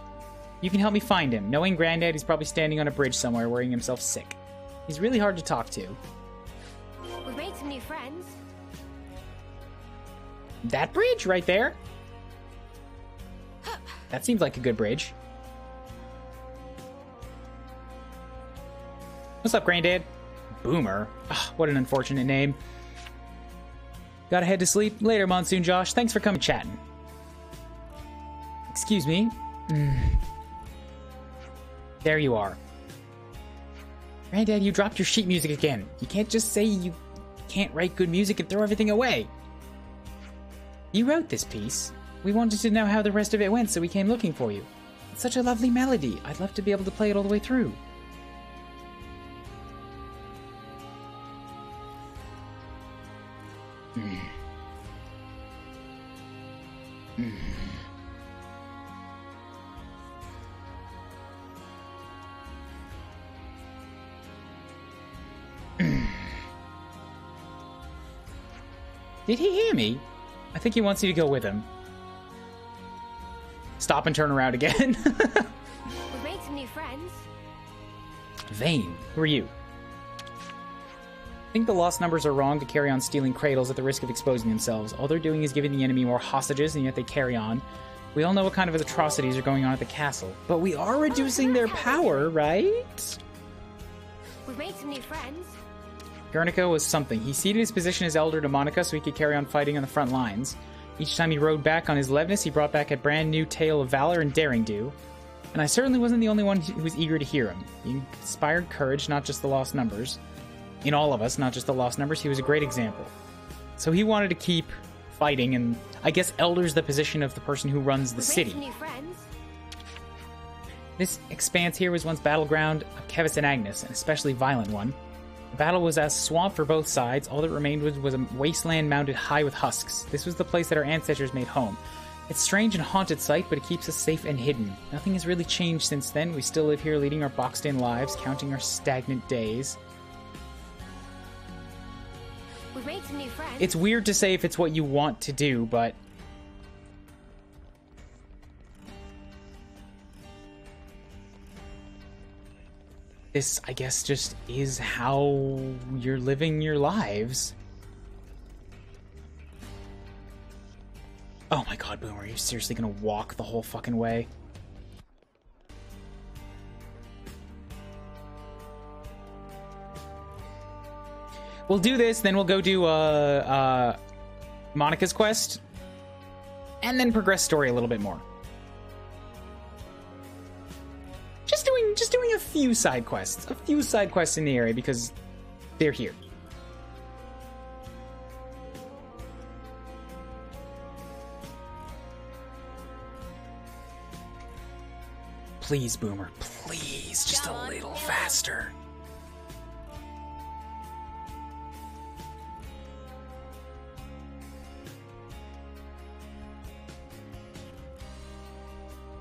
You can help me find him. Knowing Granddad, he's probably standing on a bridge somewhere, worrying himself sick. He's really hard to talk to. We've made some new friends. That bridge right there? That seems like a good bridge. What's up, Granddad? Boomer. Ugh, what an unfortunate name. Gotta head to sleep. Later, Monsoon Josh. Thanks for coming chatting. Excuse me. There you are. Granddad, you dropped your sheet music again. You can't just say you can't write good music and throw everything away. You wrote this piece. We wanted to know how the rest of it went, so we came looking for you. It's such a lovely melody. I'd love to be able to play it all the way through. Did he hear me? I think he wants you to go with him. Stop and turn around again. We've made some new friends. Vane, who are you? I think the lost numbers are wrong to carry on stealing cradles at the risk of exposing themselves. All they're doing is giving the enemy more hostages, and yet they carry on. We all know what kind of atrocities are going on at the castle. But we are reducing their power, right? We've made some new friends. Guernica was something. He ceded his position as elder to Monica so he could carry on fighting on the front lines. Each time he rode back on his Levness, he brought back a brand new tale of valor and daring do. And I certainly wasn't the only one who was eager to hear him. He inspired courage, not just the lost numbers. In all of us, not just the lost numbers, he was a great example. So he wanted to keep fighting, and I guess elder's the position of the person who runs the city. Made some new friends. This expanse here was once battleground of Kevis and Agnes, an especially violent one. The battle was as swamp for both sides. All that remained was a wasteland mounded high with husks. This was the place that our ancestors made home. It's a strange and haunted sight, but it keeps us safe and hidden. Nothing has really changed since then. We still live here leading our boxed-in lives, counting our stagnant days. We've made some new friends. It's weird to say if it's what you want to do, but... this, I guess, just is how you're living your lives. Oh my god, Boomer, are you seriously gonna walk the whole fucking way? We'll do this, then we'll go do Monica's quest, and then progress story a little bit more. Just doing a few side quests in the area because they're here. Please, Boomer, please, just a little faster.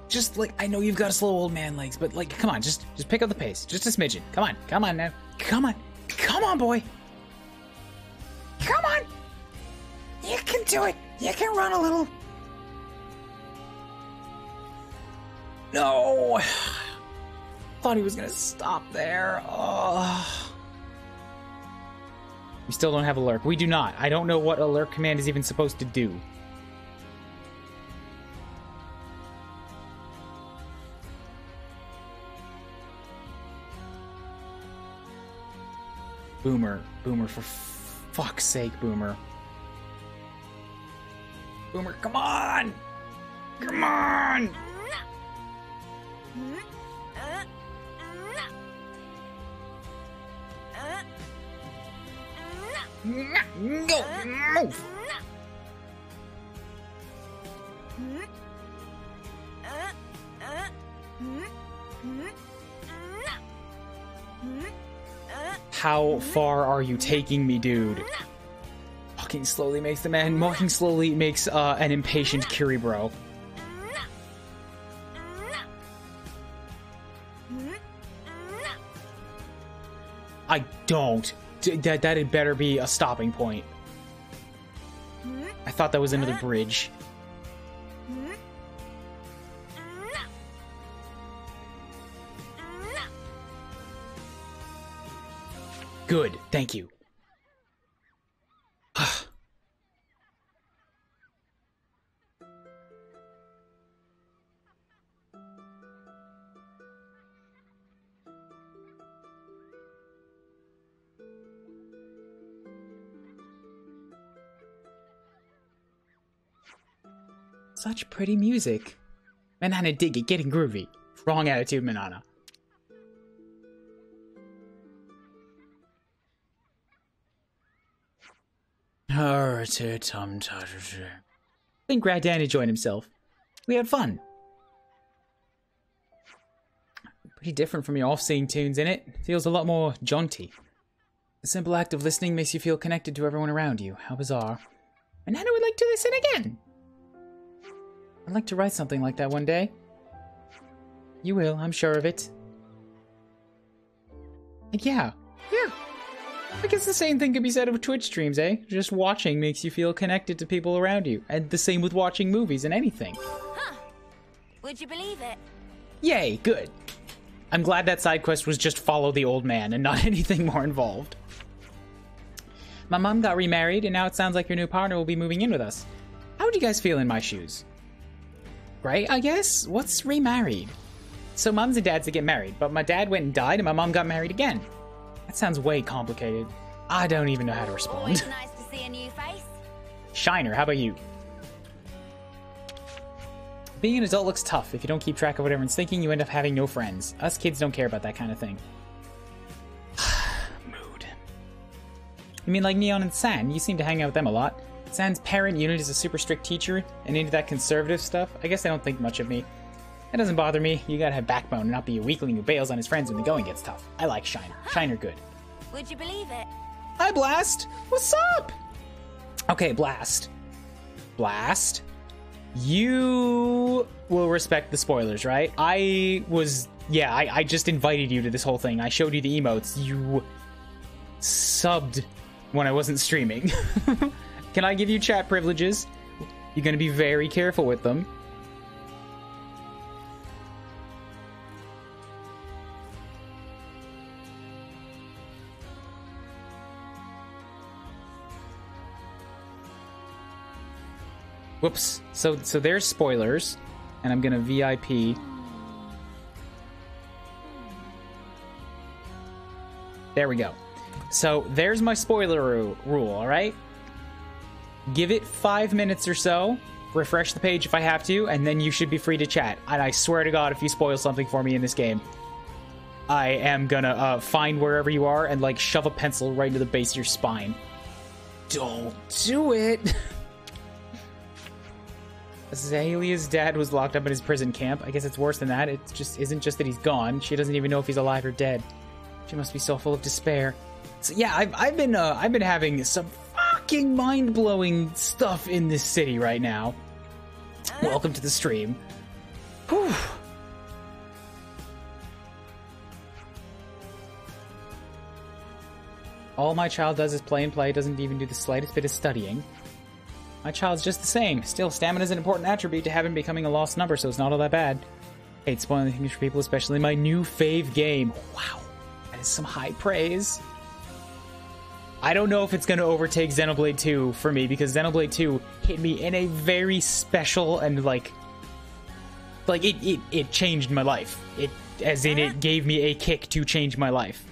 Just, like, I know you've got slow old man legs, but, like, come on, just pick up the pace. Just a smidgen. Come on now. Come on, boy. Come on. You can do it. You can run a little. No. Thought he was gonna stop there. Oh. We still don't have a lurk. We do not. I don't know what a lurk command is even supposed to do. Boomer, for fuck's sake, Boomer. Boomer, come on! Come on! Go! Move! How far are you taking me, dude? Walking slowly makes the man. Walking slowly makes an impatient Kuuribro. I don't. That had better be a stopping point. I thought that was another bridge. Good, thank you. Such pretty music. Manana dig it, getting groovy. Wrong attitude, Manana. I think Gradan enjoyed himself. We had fun. Pretty different from your off-scene tunes in it. Feels a lot more jaunty. The simple act of listening makes you feel connected to everyone around you. How bizarre. Manana would like to listen again. I'd like to write something like that one day. You will, I'm sure of it. Yeah. I guess the same thing could be said of Twitch streams, eh? Just watching makes you feel connected to people around you. And the same with watching movies and anything. Huh. Would you believe it? Yay, good. I'm glad that side quest was just follow the old man and not anything more involved. My mom got remarried, and now it sounds like your new partner will be moving in with us. How would you guys feel in my shoes? Great, I guess? What's remarried? So mums and dads that get married, but my dad went and died, and my mom got married again. That sounds way complicated. I don't even know how to respond. Always nice to see a new face. Shiner, how about you? Being an adult looks tough. If you don't keep track of what everyone's thinking, you end up having no friends. Us kids don't care about that kind of thing. Mood. You mean like Neon and San? You seem to hang out with them a lot. San's parent unit is a super strict teacher and into that conservative stuff. I guess they don't think much of me. That doesn't bother me. You gotta have backbone and not be a weakling who bails on his friends when the going gets tough. I like Shiner. Shiner good. Would you believe it? Hi, Blast! What's up? Okay, Blast. Blast. You will respect the spoilers, right? I just invited you to this whole thing. I showed you the emotes. You subbed when I wasn't streaming. Can I give you chat privileges? You're gonna be very careful with them. Whoops. So there's spoilers, and I'm gonna VIP. There we go. So there's my spoiler rule, alright? Give it 5 minutes or so, refresh the page if I have to, and then you should be free to chat. And I swear to God, if you spoil something for me in this game, I am gonna find wherever you are and like shove a pencil right into the base of your spine. Don't do it! Azalea's dad was locked up in his prison camp. I guess it's worse than that. It just isn't just that he's gone. She doesn't even know if he's alive or dead. She must be so full of despair. So yeah, I've been having some fucking mind-blowing stuff in this city right now. Welcome to the stream. Whew. All my child does is play and play, doesn't even do the slightest bit of studying. My child's just the same. Still, stamina's an important attribute to have him becoming a lost number, so it's not all that bad. Hate spoiling things for people, especially my new fave game. Wow, that is some high praise. I don't know if it's going to overtake Xenoblade 2 for me, because Xenoblade 2 hit me in a very special and, it changed my life. It gave me a kick to change my life.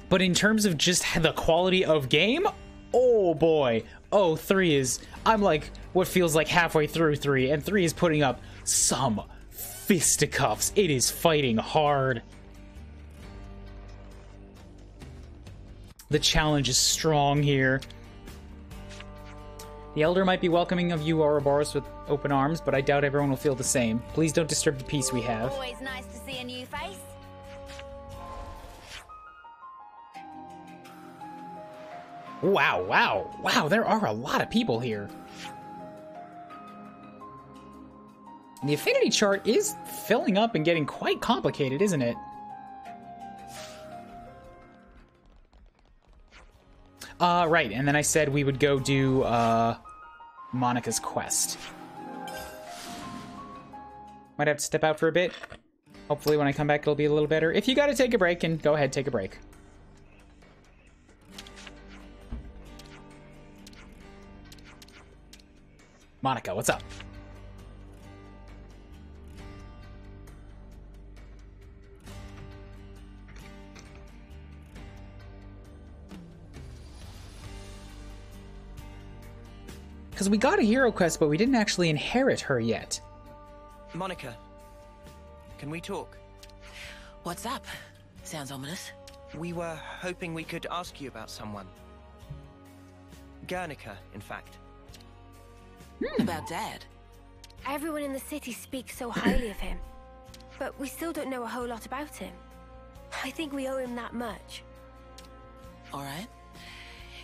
But in terms of just the quality of game, oh boy. Oh, 3 is... I'm like, what feels like halfway through 3, and 3 is putting up some fisticuffs. It is fighting hard. The challenge is strong here. The Elder might be welcoming of you Ouroboros with open arms, but I doubt everyone will feel the same. Please don't disturb the peace we have. Always nice to see a new face. Wow, wow, wow, there are a lot of people here. And the affinity chart is filling up and getting quite complicated, isn't it? Right, and then I said we would go do, Monica's quest. Might have to step out for a bit. Hopefully when I come back it'll be a little better. If you gotta take a break, and go ahead, take a break. Monica, what's up? Because we got a hero quest, but we didn't actually inherit her yet. Monica, can we talk? What's up? Sounds ominous. We were hoping we could ask you about someone. Guernica, in fact. About Dad? Everyone in the city speaks so highly of him, but we still don't know a whole lot about him. I think we owe him that much. All right.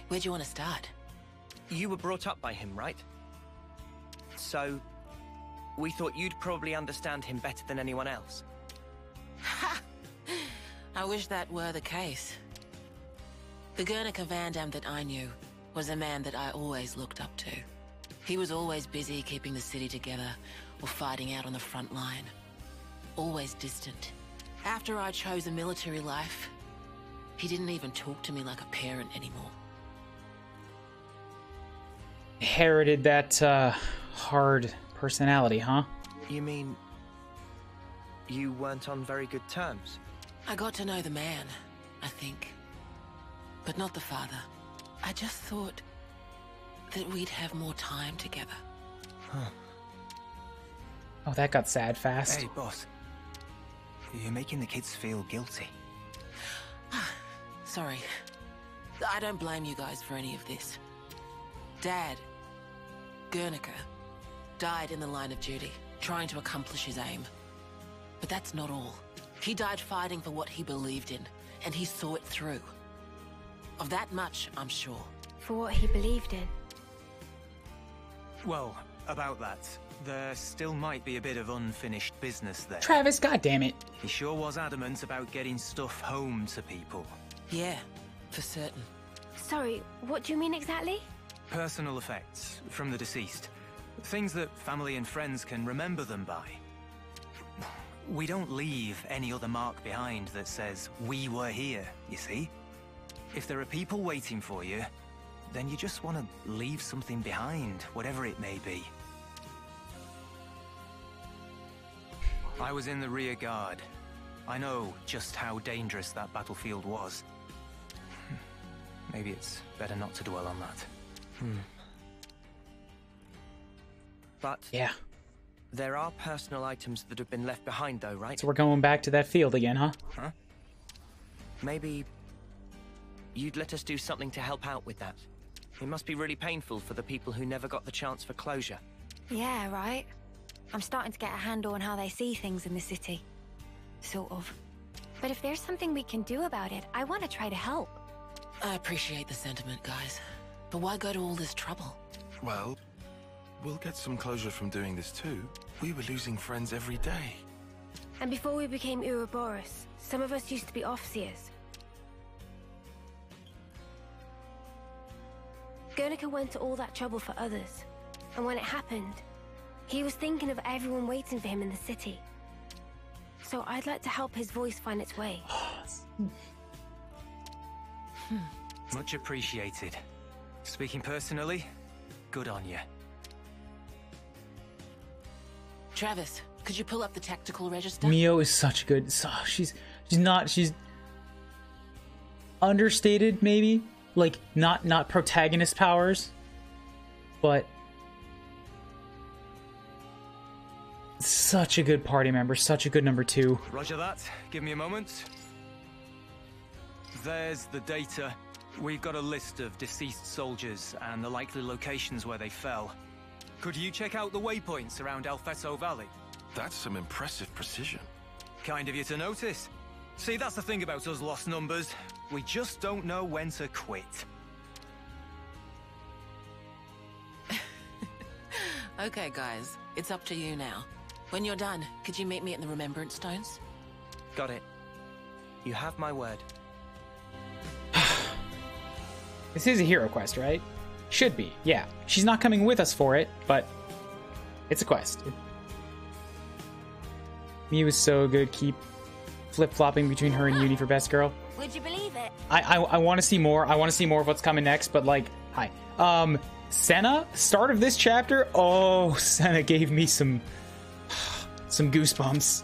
Where'd you want to start? You were brought up by him, right? So, we thought you'd probably understand him better than anyone else. Ha! I wish that were the case. The Guernica Van Dam that I knew was a man that I always looked up to. He was always busy keeping the city together or fighting out on the front line. Always distant. After I chose a military life, he didn't even talk to me like a parent anymore. Inherited that, hard personality, huh? You mean... you weren't on very good terms? I got to know the man, I think. But not the father. I just thought that we'd have more time together. Huh. Oh, that got sad fast. Hey, boss. You're making the kids feel guilty. Sorry. I don't blame you guys for any of this. Dad, Guernica, died in the line of duty, trying to accomplish his aim. But that's not all. He died fighting for what he believed in, and he saw it through. Of that much, I'm sure. For what he believed in. Well, about that, there still might be a bit of unfinished business there. Travis, goddammit. He sure was adamant about getting stuff home to people. Yeah, for certain. Sorry, what do you mean exactly? Personal effects from the deceased. Things that family and friends can remember them by. We don't leave any other mark behind that says, we were here, you see? If there are people waiting for you, then you just want to leave something behind, whatever it may be. I was in the rear guard. I know just how dangerous that battlefield was. Maybe it's better not to dwell on that. But Yeah. there are personal items that have been left behind though, right? So we're going back to that field again, huh? Huh? Maybe you'd let us do something to help out with that. It must be really painful for the people who never got the chance for closure. Yeah, right. I'm starting to get a handle on how they see things in the city. Sort of. But if there's something we can do about it, I want to try to help. I appreciate the sentiment, guys. But why go to all this trouble? Well, we'll get some closure from doing this too. We were losing friends every day. And before we became Ouroboros, some of us used to be Offseers. Guernica went to all that trouble for others. And when it happened, he was thinking of everyone waiting for him in the city. So I'd like to help his voice find its way. Much appreciated. Speaking personally, good on you. Travis, could you pull up the tactical register? Mio is such good. She's understated, maybe. Like not protagonist powers, but such a good party member, such a good number 2. Roger that. Give me a moment. There's the data. We've got a list of deceased soldiers and the likely locations where they fell. Could you check out the waypoints around Alfeto Valley? That's some impressive precision. Kind of you to notice. See, that's the thing about us lost numbers. We just don't know when to quit. Okay, guys, it's up to you now. When you're done, could you meet me at the Remembrance Stones? Got it. You have my word. This is a hero quest, right? Should be, yeah. She's not coming with us for it, but it's a quest. Miu is so good. Keep flip-flopping between her and Uni for best girl. Would you believe it? I want to see more. I want to see more of what's coming next, but like, hi. Senna, start of this chapter. Oh, Senna gave me some goosebumps.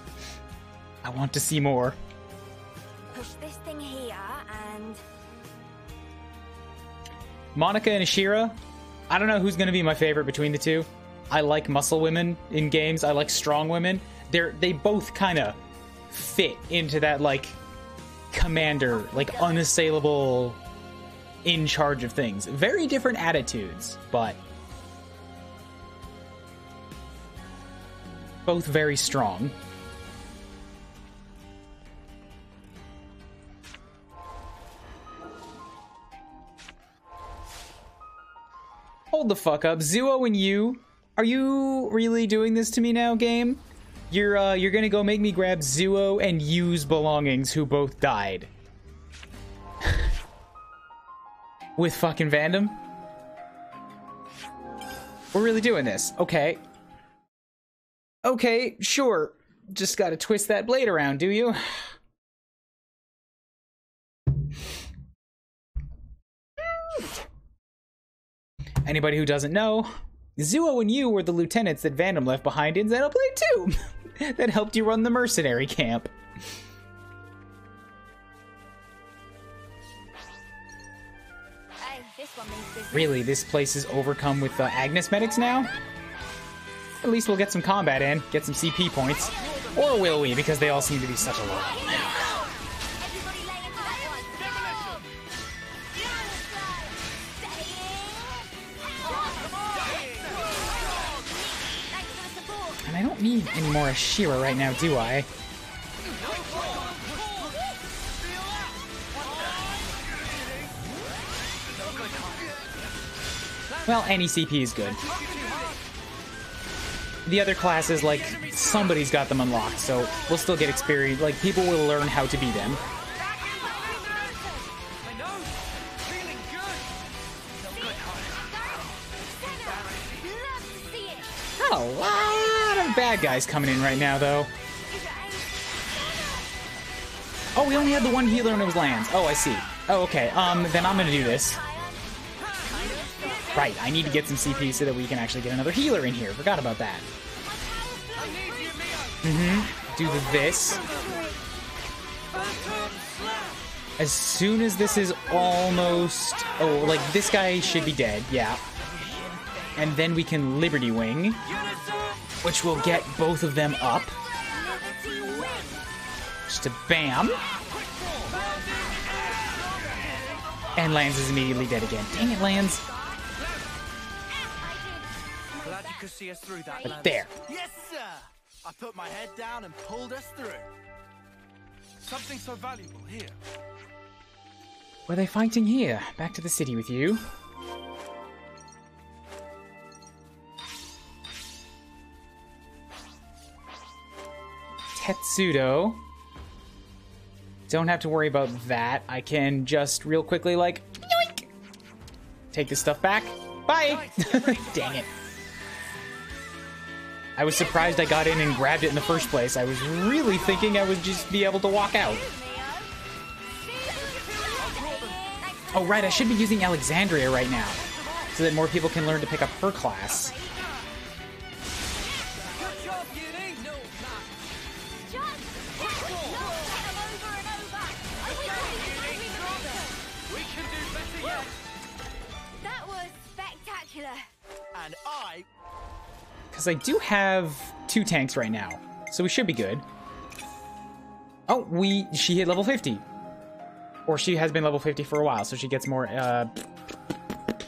I want to see more. Push this thing here and... Monica and Ashira, I don't know who's going to be my favorite between the two. I like muscle women in games. I like strong women. They both kind of fit into that, like, commander, like, unassailable, in charge of things. Very different attitudes, but both very strong. Hold the fuck up. Zuo and you, are you really doing this to me now, game? You're gonna go make me grab Zuo and Yu's belongings, who both died. With fucking Vandom? We're really doing this. Okay. Okay, sure. Just gotta twist that blade around, do you? Anybody who doesn't know, Zuo and Yu were the lieutenants that Vandom left behind in Xenoblade 2 that helped you run the mercenary camp. Hey, this one means business. Really, this place is overcome with Agnes medics now? At least we'll get some combat in, get some CP points. Or will we, because they all seem to be such a lot. Everybody lay into that one. Thanks for the support. And I don't need any more Ashira right now, do I? Well, any CP is good. The other classes, like, somebody's got them unlocked, so we'll still get experience. Like, people will learn how to be them. Not a lot of bad guys coming in right now, though. Oh, we only had the one healer and it was Lance. Oh, I see. Oh, okay. Then I'm gonna do this. Right, I need to get some CP so that we can actually get another healer in here. Forgot about that. Do this. As soon as this is almost... Oh, like, this guy should be dead, yeah. And then we can Liberty Wing, which will get both of them up. Just a bam. And Lance is immediately dead again. Dang it, Lance. Glad you could see us through that. But there. Yes, sir. I put my head down and pulled us through. Something so valuable here. What are they fighting here? Back to the city with you. Tetsudo. Don't have to worry about that. I can just real quickly, like, yoink! Take this stuff back. Bye! Dang it. I was surprised I got in and grabbed it in the first place. I was really thinking I would just be able to walk out. Oh, right, I should be using Alexandria right now, so that more people can learn to pick up her class. That was spectacular. And I... Because I do have 2 tanks right now, so we should be good. Oh, she hit level 50. Or she has been level 50 for a while, so she gets more,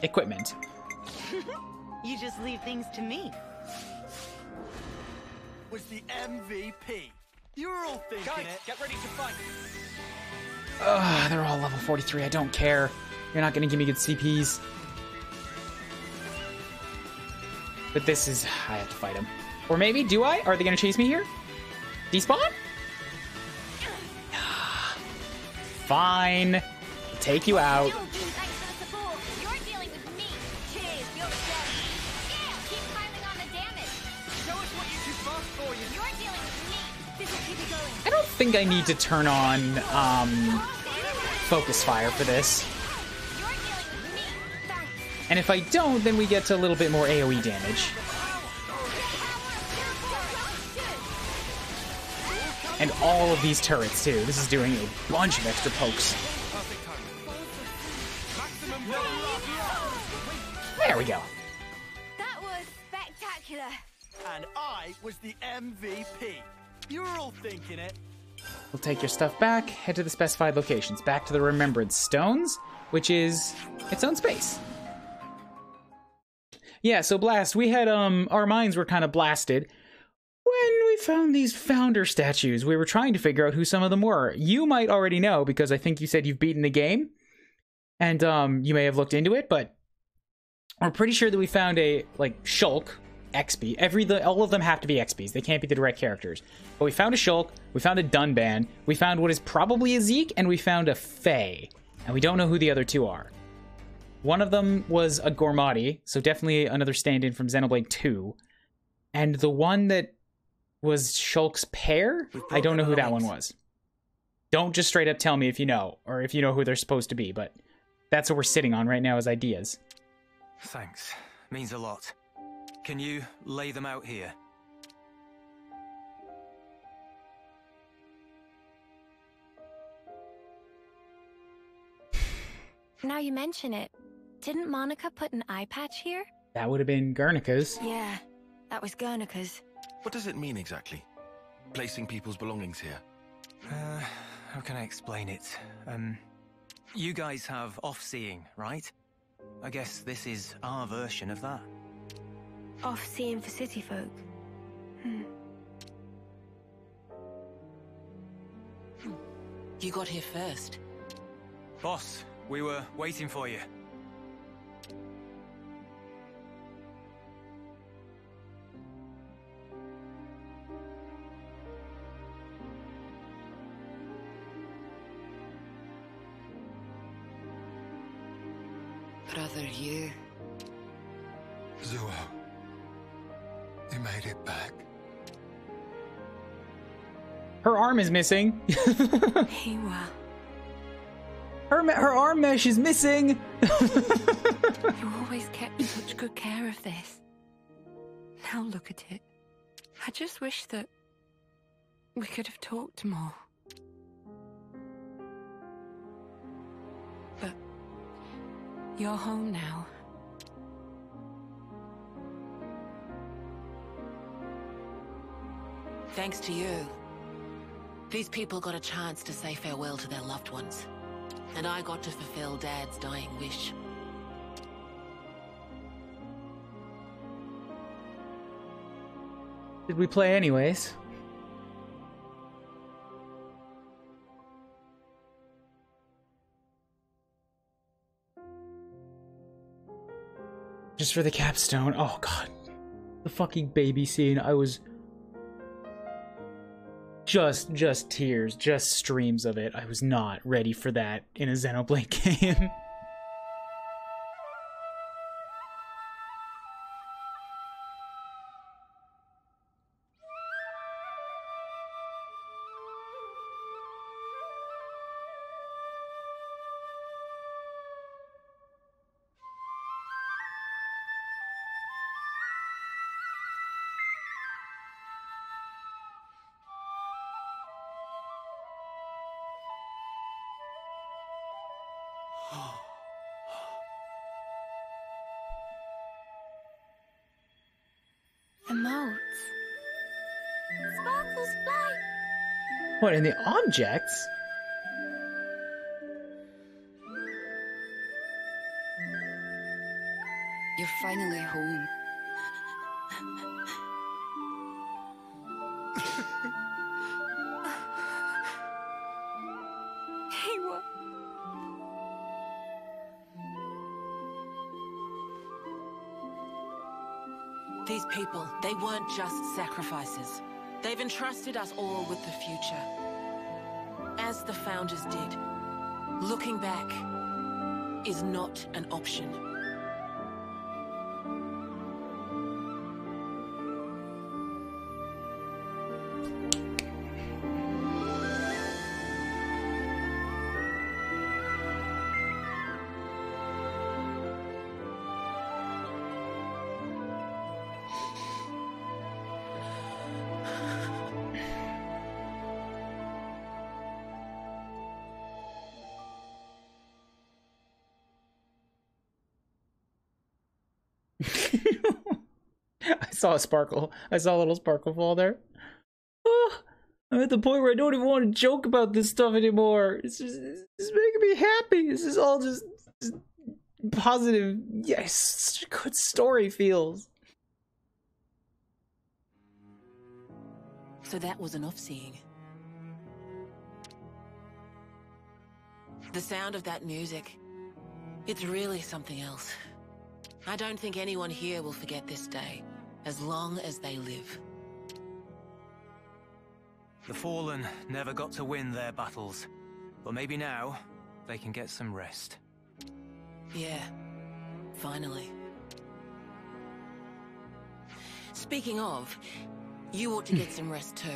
equipment. You just leave things to me. was the MVP. You were all thinking Guys, it. get ready to fight. Ugh, they're all level 43. I don't care. You're not gonna give me good CPs. But this is... I have to fight him. Or maybe, do I? Are they going to chase me here? Despawn? Fine. I'll take you out. I don't think I need to turn on focus fire for this. And if I don't, then we get to a little bit more AoE damage. And all of these turrets, too. This is doing a bunch of extra pokes. There we go. That was spectacular. And I was the MVP. You were all thinking it. We'll take your stuff back, head to the specified locations, back to the Remembrance Stones, which is its own space. Yeah, so Blast, we had, our minds were kind of blasted when we found these founder statues. We were trying to figure out who some of them were. You might already know, because I think you said you've beaten the game, and, you may have looked into it, but we're pretty sure that we found a, like, Shulk, XP. All of them have to be XPs. They can't be the direct characters. But we found a Shulk, we found a Dunban, we found what is probably a Zeke, and we found a Fae. And we don't know who the other two are. One of them was a Gormati, so definitely another stand-in from Xenoblade 2. And the one that was Shulk's pair, I don't know who that one was. Don't just straight up tell me if you know, or if you know who they're supposed to be, but that's what we're sitting on right now as ideas. Thanks. Means a lot. Can you lay them out here? Now you mention it, didn't Monica put an eye patch here? That would have been Guernica's. Yeah, that was Guernica's. What does it mean exactly? Placing people's belongings here? How can I explain it? You guys have off-seeing, right? I guess this is our version of that. Off-seeing for city folk. You got here first. Boss, we were waiting for you. Brother, you... Zuo, you made it back. Her arm is missing. Hewa. Her arm mesh is missing. You always kept such good care of this. Now look at it. I just wish that we could have talked more. But you're home now. Thanks to you, these people got a chance to say farewell to their loved ones. And I got to fulfill Dad's dying wish. Did we play anyways? Just for the capstone. Oh god. The fucking baby scene. I was... Just tears, just streams of it. I was not ready for that in a Xenoblade game. The motes. Sparkles fly. What, in the objects? You're finally home. Hewa. These people, they weren't just sacrifices. They've entrusted us all with the future. As the Founders did. Looking back is not an option. I saw a sparkle. I saw a little sparkle fall there. Oh, I'm at the point where I don't even want to joke about this stuff anymore. It's making me happy. This is all just positive. Yes, such a good story feels. So that was enough seeing. The sound of that music, it's really something else. I don't think anyone here will forget this day, as long as they live. The Fallen never got to win their battles, but maybe now they can get some rest. Yeah, finally. Speaking of, you ought to get some rest too.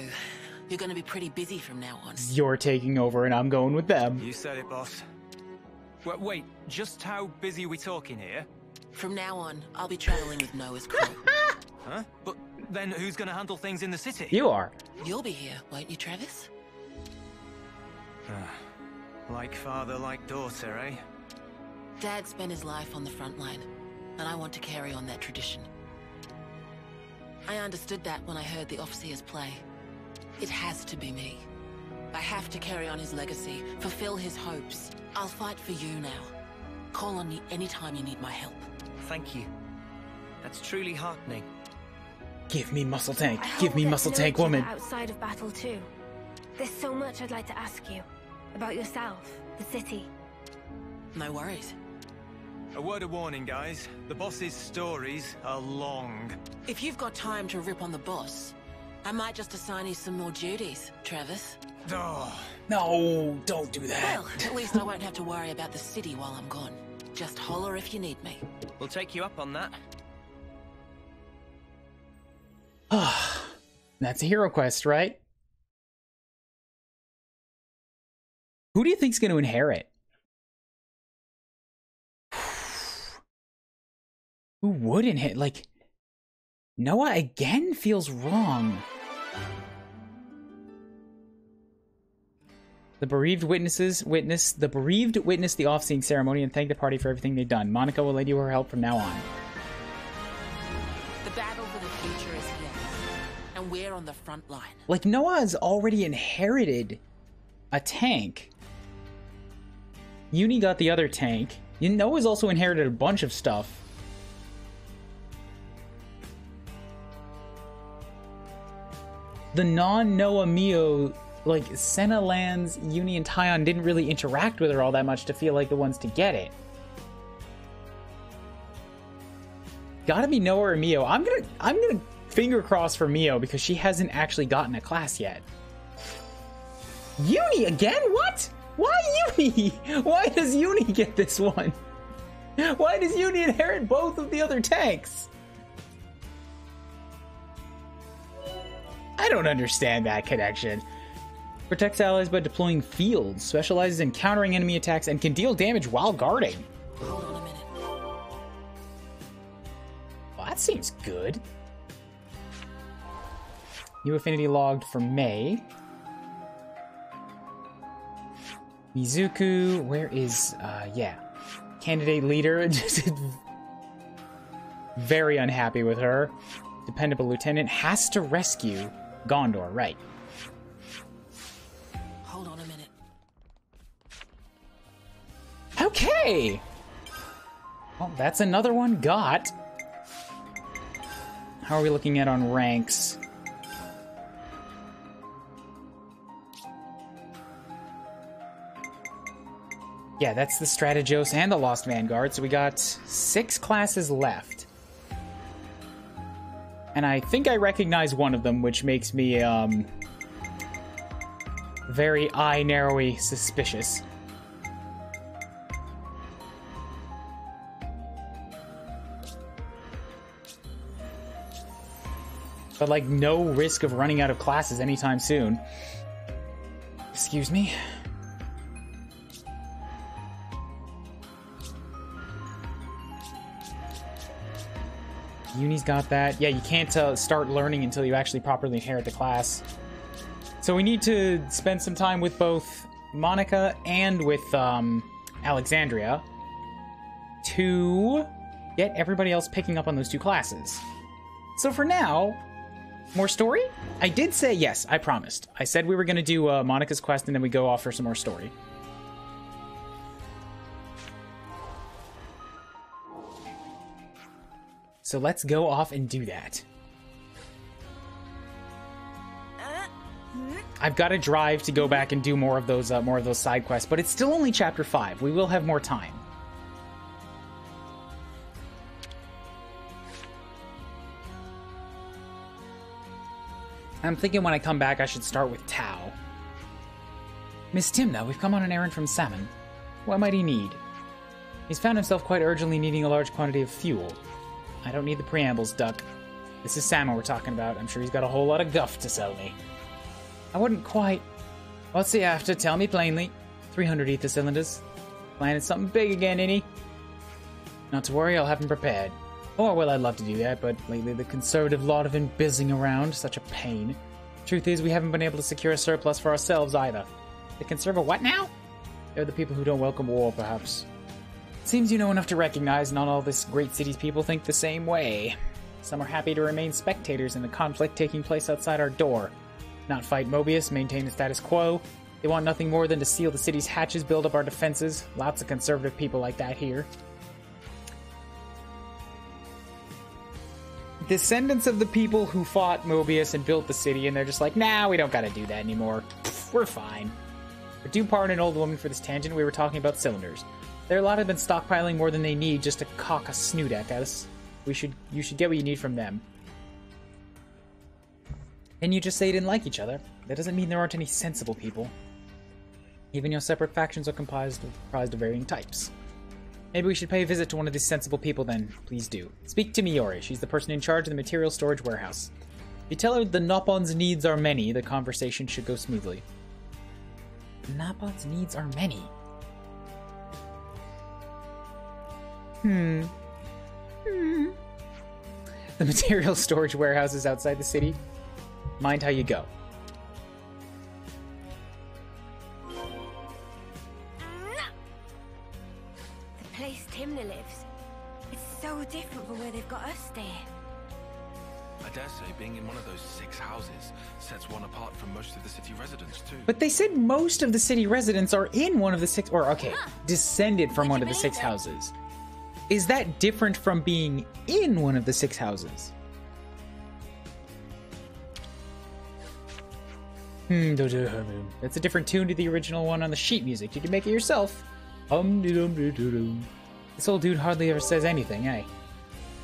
You're going to be pretty busy from now on. You're taking over and I'm going with them. You said it, boss. Wait, just how busy are we talking here? From now on, I'll be traveling with Noah's crew. Huh? But then who's going to handle things in the city? You are. You'll be here, won't you, Travis? Like father, like daughter, eh? Dad spent his life on the front line, and I want to carry on that tradition. I understood that when I heard the Officers play. It has to be me. I have to carry on his legacy, fulfill his hopes. I'll fight for you now. Call on me anytime you need my help. Thank you. That's truly heartening. Give me muscle tank. Give me muscle tank, woman. Outside of battle too. There's so much I'd like to ask you. About yourself, the city. No worries. A word of warning, guys. The boss's stories are long. If you've got time to rip on the boss, I might just assign you some more duties, Travis. Oh. No, don't do that. Well, at least I won't have to worry about the city while I'm gone. Just holler if you need me. We'll take you up on that. That's a hero quest, right? Who do you think's going to inherit? Who would inherit? Like, Noah again feels wrong. The bereaved witness the off-seeing ceremony and thank the party for everything they've done. Monica will lend you her help from now on. The battle for the future is here, and we're on the front line. Like, Noah has already inherited a tank. Uni got the other tank. Noah's also inherited a bunch of stuff. The non-Noah Mio, like, Senna Lands, Uni, and Tyon didn't really interact with her all that much to feel like the ones to get it. Gotta be Noah or Mio. I'm gonna finger cross for Mio because she hasn't actually gotten a class yet. Uni again? What? Why Uni? Why does Uni get this one? Why does Uni inherit both of the other tanks? I don't understand that connection. Protects allies by deploying fields, specializes in countering enemy attacks, and can deal damage while guarding. Hold on a minute. Well, that seems good. New affinity logged for May. Mizuku, where is, yeah. Candidate leader, just very unhappy with her. Dependable lieutenant has to rescue Gondor, right. Hold on a minute. Okay! Well, that's another one got. How are we looking at on ranks? Yeah, that's the Strategos and the Lost Vanguard, so we got 6 classes left. And I think I recognize one of them, which makes me, very eye-narrowy suspicious. But, like, no risk of running out of classes anytime soon. Excuse me. Uni's got that. Yeah, you can't start learning until you actually properly inherit the class. So we need to spend some time with both Monica and with Alexandria to get everybody else picking up on those two classes. So for now, more story? I did say yes, I promised. I said we were going to do Monica's quest and then we go off for some more story. So let's go off and do that. I've got to drive to go back and do more of those side quests, but it's still only chapter 5. We will have more time. I'm thinking when I come back, I should start with Tao. Miss Timna, we've come on an errand from Salmon. What might he need? He's found himself quite urgently needing a large quantity of fuel. I don't need the preambles, Duck. This is Salmon we're talking about. I'm sure he's got a whole lot of guff to sell me. I wouldn't quite... What's he after? Tell me plainly. 300 ether cylinders. Planning something big again, ain't he? Not to worry, I'll have him prepared. Or, well, I'd love to do that, but lately the conservative lot have been buzzing around. Such a pain. Truth is, we haven't been able to secure a surplus for ourselves either. The conservative what now? They're the people who don't welcome war, perhaps. Seems you know enough to recognize not all this great city's people think the same way. Some are happy to remain spectators in the conflict taking place outside our door. Not fight Mobius, maintain the status quo. They want nothing more than to seal the city's hatches, build up our defenses. Lots of conservative people like that here. Descendants of the people who fought Mobius and built the city, and they're just like, nah, we don't gotta do that anymore. Pfft, we're fine. For due pardon an old woman for this tangent, we were talking about cylinders. Their lot have been stockpiling more than they need just to cock a snoot at us. You should get what you need from them. And you just say you didn't like each other. That doesn't mean there aren't any sensible people. Even your separate factions are comprised of varying types. Maybe we should pay a visit to one of these sensible people then. Please do. Speak to Miori. She's the person in charge of the material storage warehouse. If you tell her the Nopon's needs are many, the conversation should go smoothly. Nopon's needs are many. The material storage warehouse is outside the city. Mind how you go. The place Timna lives. It's so different from where they've got us staying. I dare say being in one of those 6 houses sets one apart from most of the city residents too. But they said most of the city residents are in one of the 6, or okay, descended from one of the 6 houses. Is that different from being in one of the 6 houses? That's a different tune to the original one on the sheet music. You can make it yourself. This old dude hardly ever says anything, eh?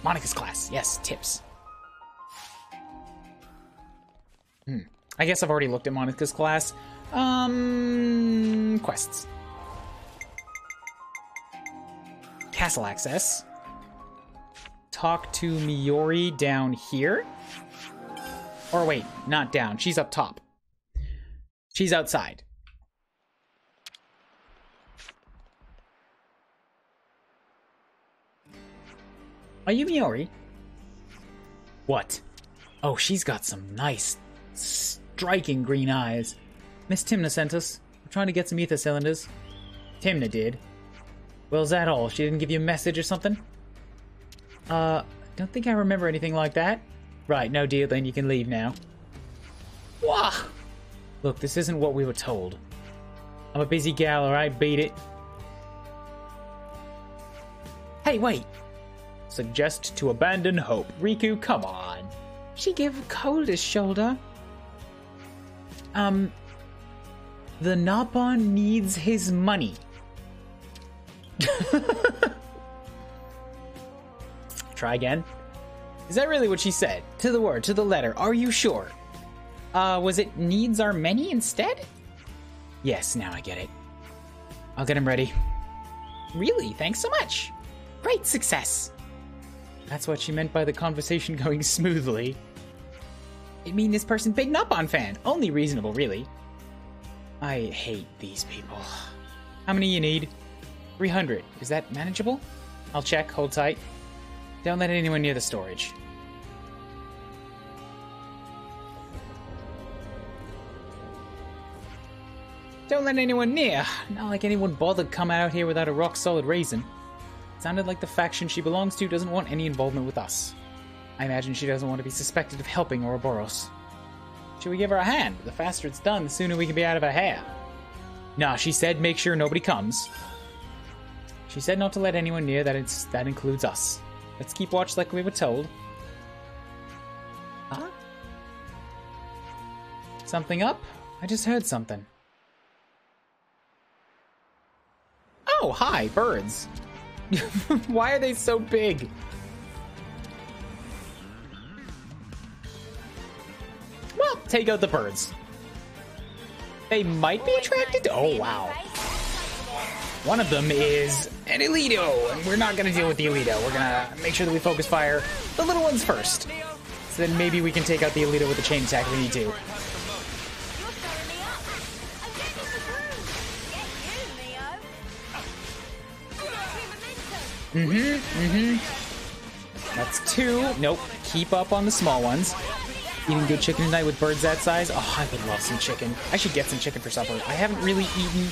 Monica's class. Yes, tips. I guess I've already looked at Monica's class. Quests. Castle access. Talk to Miori down here. Or wait, not down. She's up top. She's outside. Are you Miori? What? Oh, she's got some nice, striking green eyes. Miss Timna sent us. We're trying to get some ether cylinders. Timna did. Well, is that all? She didn't give you a message or something? Don't think I remember anything like that. Right, no deal, then you can leave now. Wah! Look, this isn't what we were told. I'm a busy gal, alright? Beat it. Hey, wait! Suggest to abandon hope. Riku, come on. She gave coldest shoulder. The Nopon needs his money. Try again. Is that really what she said? To the word, to the letter. Are you sure? Was it needs are many instead? Yes, now I get it. I'll get him ready. Really? Thanks so much. Great success. That's what she meant by the conversation going smoothly. I mean this person big Nopon fan. Only reasonable, really. I hate these people. How many you need? 300. Is that manageable? I'll check. Hold tight. Don't let anyone near the storage. Don't let anyone near. Not like anyone bothered coming out here without a rock-solid reason. Sounded like the faction she belongs to doesn't want any involvement with us. I imagine she doesn't want to be suspected of helping Ouroboros. Should we give her a hand? The faster it's done, the sooner we can be out of her hair. Nah, she said make sure nobody comes. She said not to let anyone near, that includes us. Let's keep watch like we were told. Huh? Something up? I just heard something. Oh, hi, birds. Why are they so big? Well, take out the birds. They might be attracted to... Oh, wow. One of them is an Elito, and we're not going to deal with the Elito. We're going to make sure that we focus fire the little ones first. So then maybe we can take out the Elito with a chain attack if we need to. That's 2. Nope. Keep up on the small ones. Eating good chicken tonight with birds that size? Oh, I would love some chicken. I should get some chicken for supper. I haven't really eaten...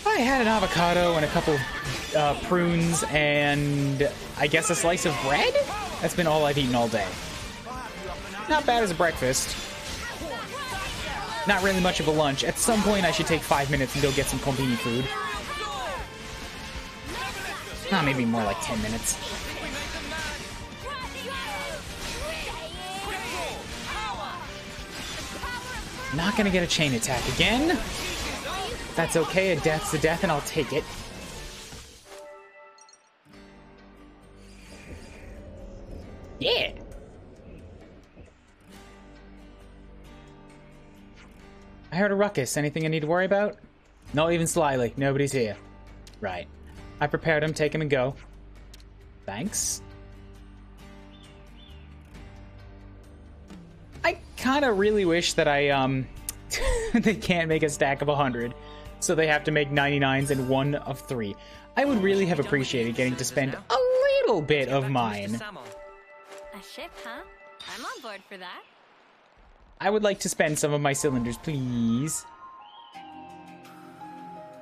I had an avocado and a couple prunes and I guess a slice of bread? That's been all I've eaten all day. Not bad as a breakfast. Not really much of a lunch. At some point I should take 5 minutes and go get some combini food. Maybe more like 10 minutes. Not gonna get a chain attack again. That's okay, a death's a death and I'll take it. Yeah! I heard a ruckus. Anything I need to worry about? Not even slyly. Nobody's here. Right. I prepared him. Take him and go. Thanks. I kind of really wish that they can't make a stack of 100, so they have to make 99s and 1 of 3. I would really have appreciated getting to spend a little bit of mine. A ship, huh? I'm on board for that. I would like to spend some of my cylinders, please.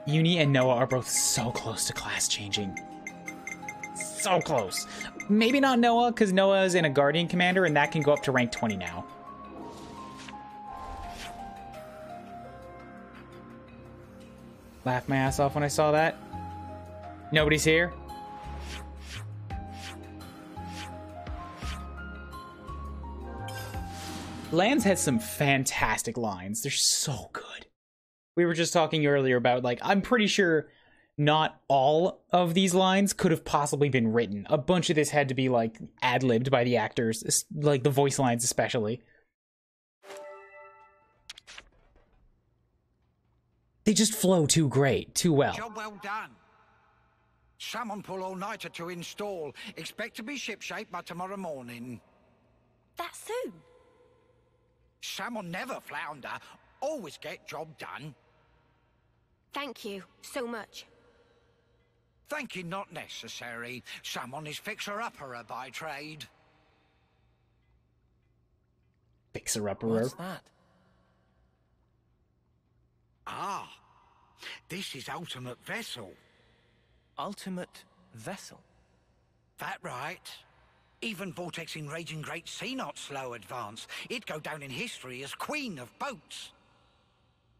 Uni and Noah are both so close to class changing. So close. Maybe not Noah, because Noah is in a Guardian Commander, and that can go up to rank 20 now. Laughed my ass off when I saw that. Nobody's here. Lands has some fantastic lines. They're so good. We were just talking earlier about, like, I'm pretty sure not all of these lines could have possibly been written. A bunch of this had to be, like, ad-libbed by the actors, like the voice lines especially. They just flow too great, too well. Job well done. Salmon pull all-nighter to install. Expect to be shipshape by tomorrow morning. That soon? Salmon never flounder. Always get job done. Thank you so much. Thank you not necessary. Salmon is fixer-upperer by trade. Fixer-upperer? What's that? Ah, this is ultimate vessel. Ultimate vessel? That right. Even vortexing raging great sea not slow advance. It'd go down in history as queen of boats.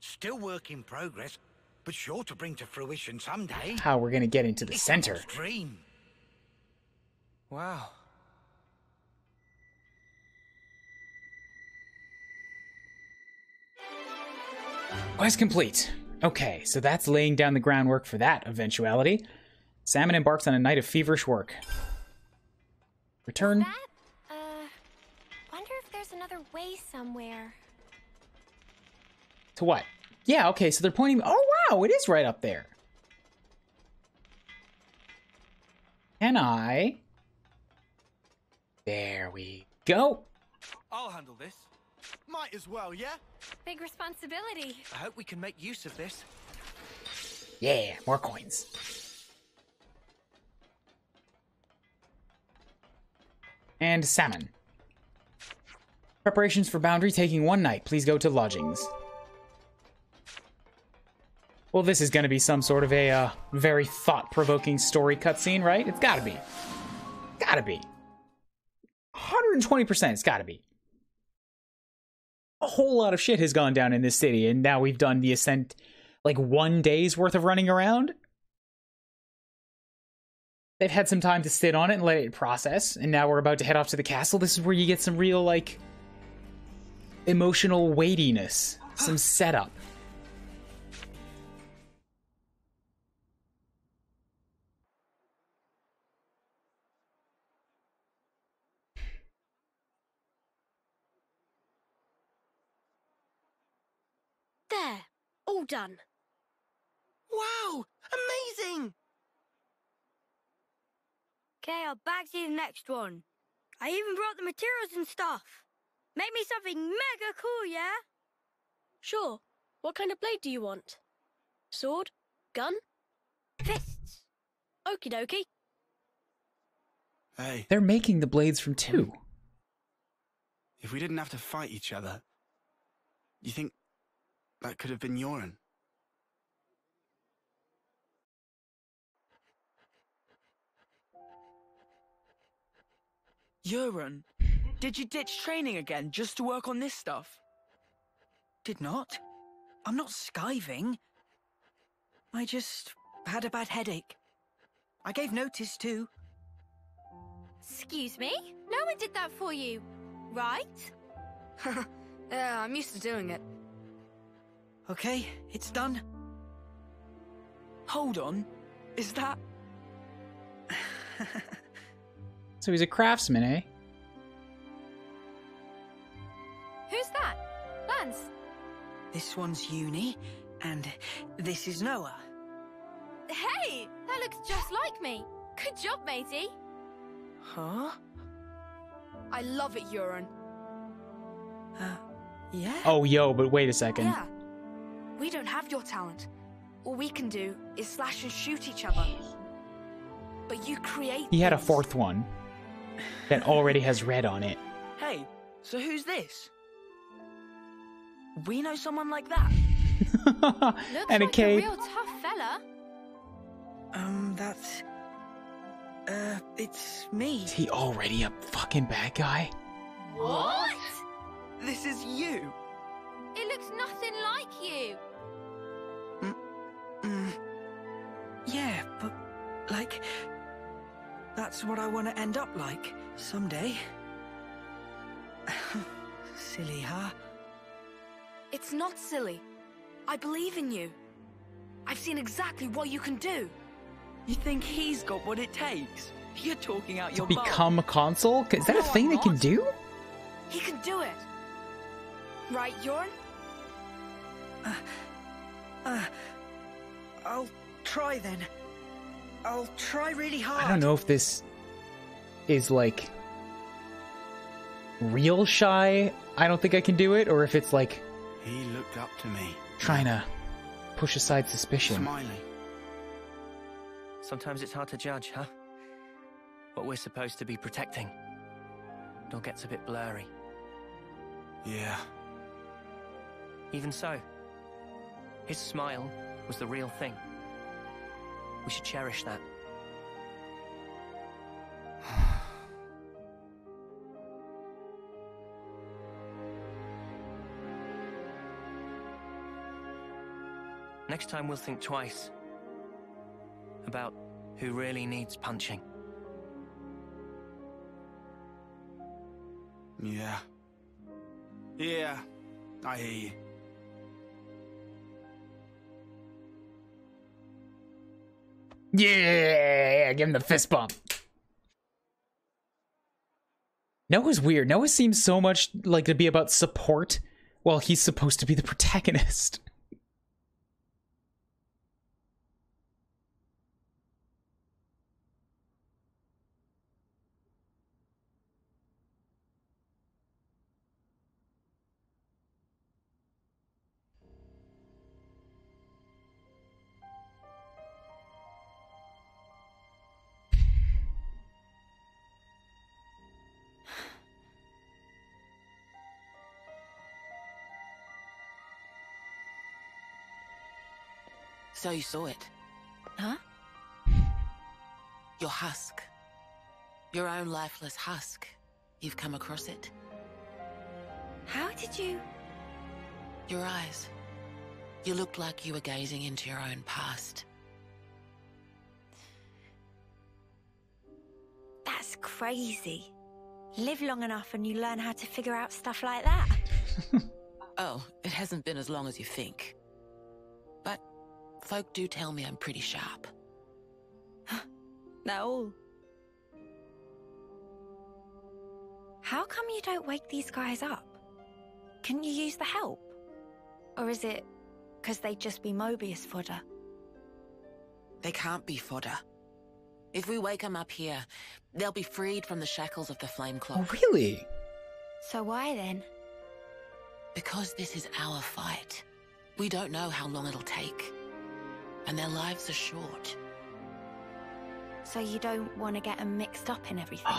Still work in progress, but sure to bring to fruition someday. How we're gonna get into the center. Dream. Wow. Quest complete. Okay, so that's laying down the groundwork for that eventuality. Salmon embarks on a night of feverish work. Return. That? Wonder if there's another way somewhere. To what? Yeah, okay, so they're pointing... Oh, wow, it is right up there. Can I... There we go. I'll handle this. Might as well, yeah? Big responsibility. I hope we can make use of this. Yeah, more coins. And salmon. Preparations for Boundary taking 1 night. Please go to lodgings. Well, this is going to be some sort of a very thought-provoking story cutscene, right? It's gotta be. Gotta be. 120%, it's gotta be. A whole lot of shit has gone down in this city, and now we've done the ascent, like 1 day's worth of running around. They've had some time to sit on it and let it process, and now we're about to head off to the castle. This is where you get some real, like, emotional weightiness, some setup. There. All done. Wow! Amazing! Okay, I'll bag you the next one. I even brought the materials and stuff. Make me something mega cool, yeah? Sure. What kind of blade do you want? Sword? Gun? Fists. Okie dokie. Hey. They're making the blades from 2. If we didn't have to fight each other, you think that could have been Yoren? Yoren, did you ditch training again just to work on this stuff? Did not. I'm not skiving. I just had a bad headache. I gave notice too. Excuse me? No one did that for you, right? Yeah, I'm used to doing it. Okay, it's done. Hold on. Is that... So he's a craftsman, eh? Who's that? Lance? This one's Uni, and this is Noah. Hey! That looks just like me. Good job, matey. Huh? I love it, Yoren. Yeah? Oh, yo, but wait a second. Yeah. We don't have your talent. All we can do is slash and shoot each other. But you create He had a things. 4th one that already has red on it. Hey, so who's this? We know someone like that? Looks And a like cape. a real tough fella. That's... it's me. Is he already a fucking bad guy? What? This is you. It looks nothing like you. Yeah, but, like, that's what I want to end up like, someday. Silly, huh? It's not silly. I believe in you. I've seen exactly what you can do. You think he's got what it takes? You're talking out To your butt. become a console? Is that a thing they can do? He can do it. Right, Yoren? I'll try then. I'll try really hard. I don't know if this is like real shy. I don't think I can do it, or if it's like He looked up to me. trying to push aside suspicion. Smiling. Sometimes it's hard to judge, huh? What we're supposed to be protecting. It all gets a bit blurry. Yeah. Even so, his smile was the real thing. We should cherish that. Next time we'll think twice about who really needs punching. Yeah. Yeah, I hear you. Yeah, give him the fist bump. Noah's weird. Noah seems so much like to be about support while he's supposed to be the protagonist. So you saw it? Huh? Your husk. Your own lifeless husk. You've come across it? How did you... Your eyes. You looked like you were gazing into your own past. That's crazy. Live long enough and you learn how to figure out stuff like that. Oh, it hasn't been as long as you think. But folk do tell me I'm pretty sharp. No. How come you don't wake these guys up? Can you use the help? Or is it because they'd just be Mobius fodder? They can't be fodder. If we wake them up here, they'll be freed from the shackles of the flame clock. Oh, really? So why then? Because this is our fight. We don't know how long it'll take. And their lives are short. So you don't want to get them mixed up in everything?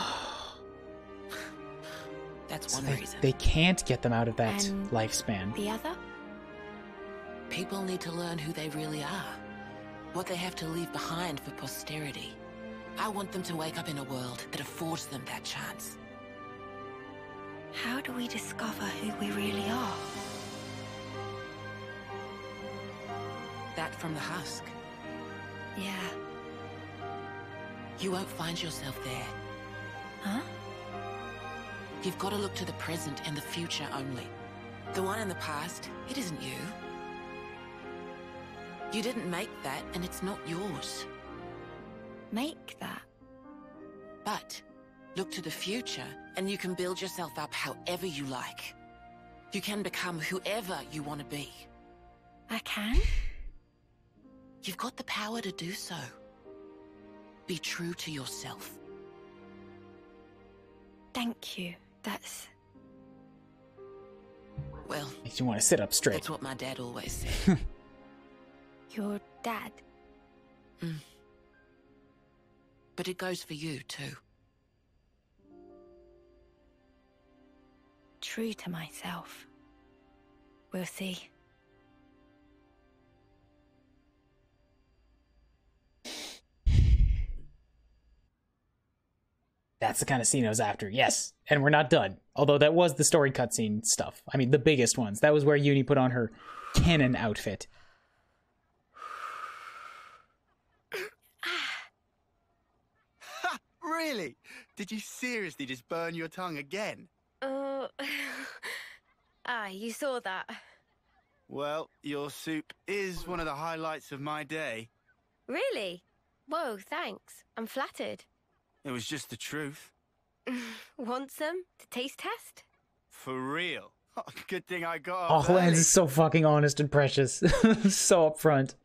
That's So one reason. they can't get them out of that And lifespan. the other? People need to learn who they really are. What they have to leave behind for posterity. I want them to wake up in a world that affords them that chance. How do we discover who we really are? That from the husk. Yeah. You won't find yourself there. Huh? You've got to look to the present and the future only. The one in the past, it isn't you. You didn't make that, and it's not yours. Make that? But look to the future, and you can build yourself up however you like. You can become whoever you want to be. I can? You've got the power to do so. Be true to yourself. Thank you. That's... Well, Makes you want to sit up straight. that's what my dad always said. your dad. But it goes for you, too. True to myself. We'll see. That's the kind of scene I was after. Yes. And we're not done. Although that was the story cutscene stuff. I mean, the biggest ones. That was where Uni put on her canon outfit. Ha! Really? Did you seriously just burn your tongue again? You saw that. Well, your soup is one of the highlights of my day. Really? Whoa, thanks. I'm flattered. It was just the truth. Want some to taste test? For real. Good thing I got Oh, up Lance early. is so fucking honest and precious. So upfront.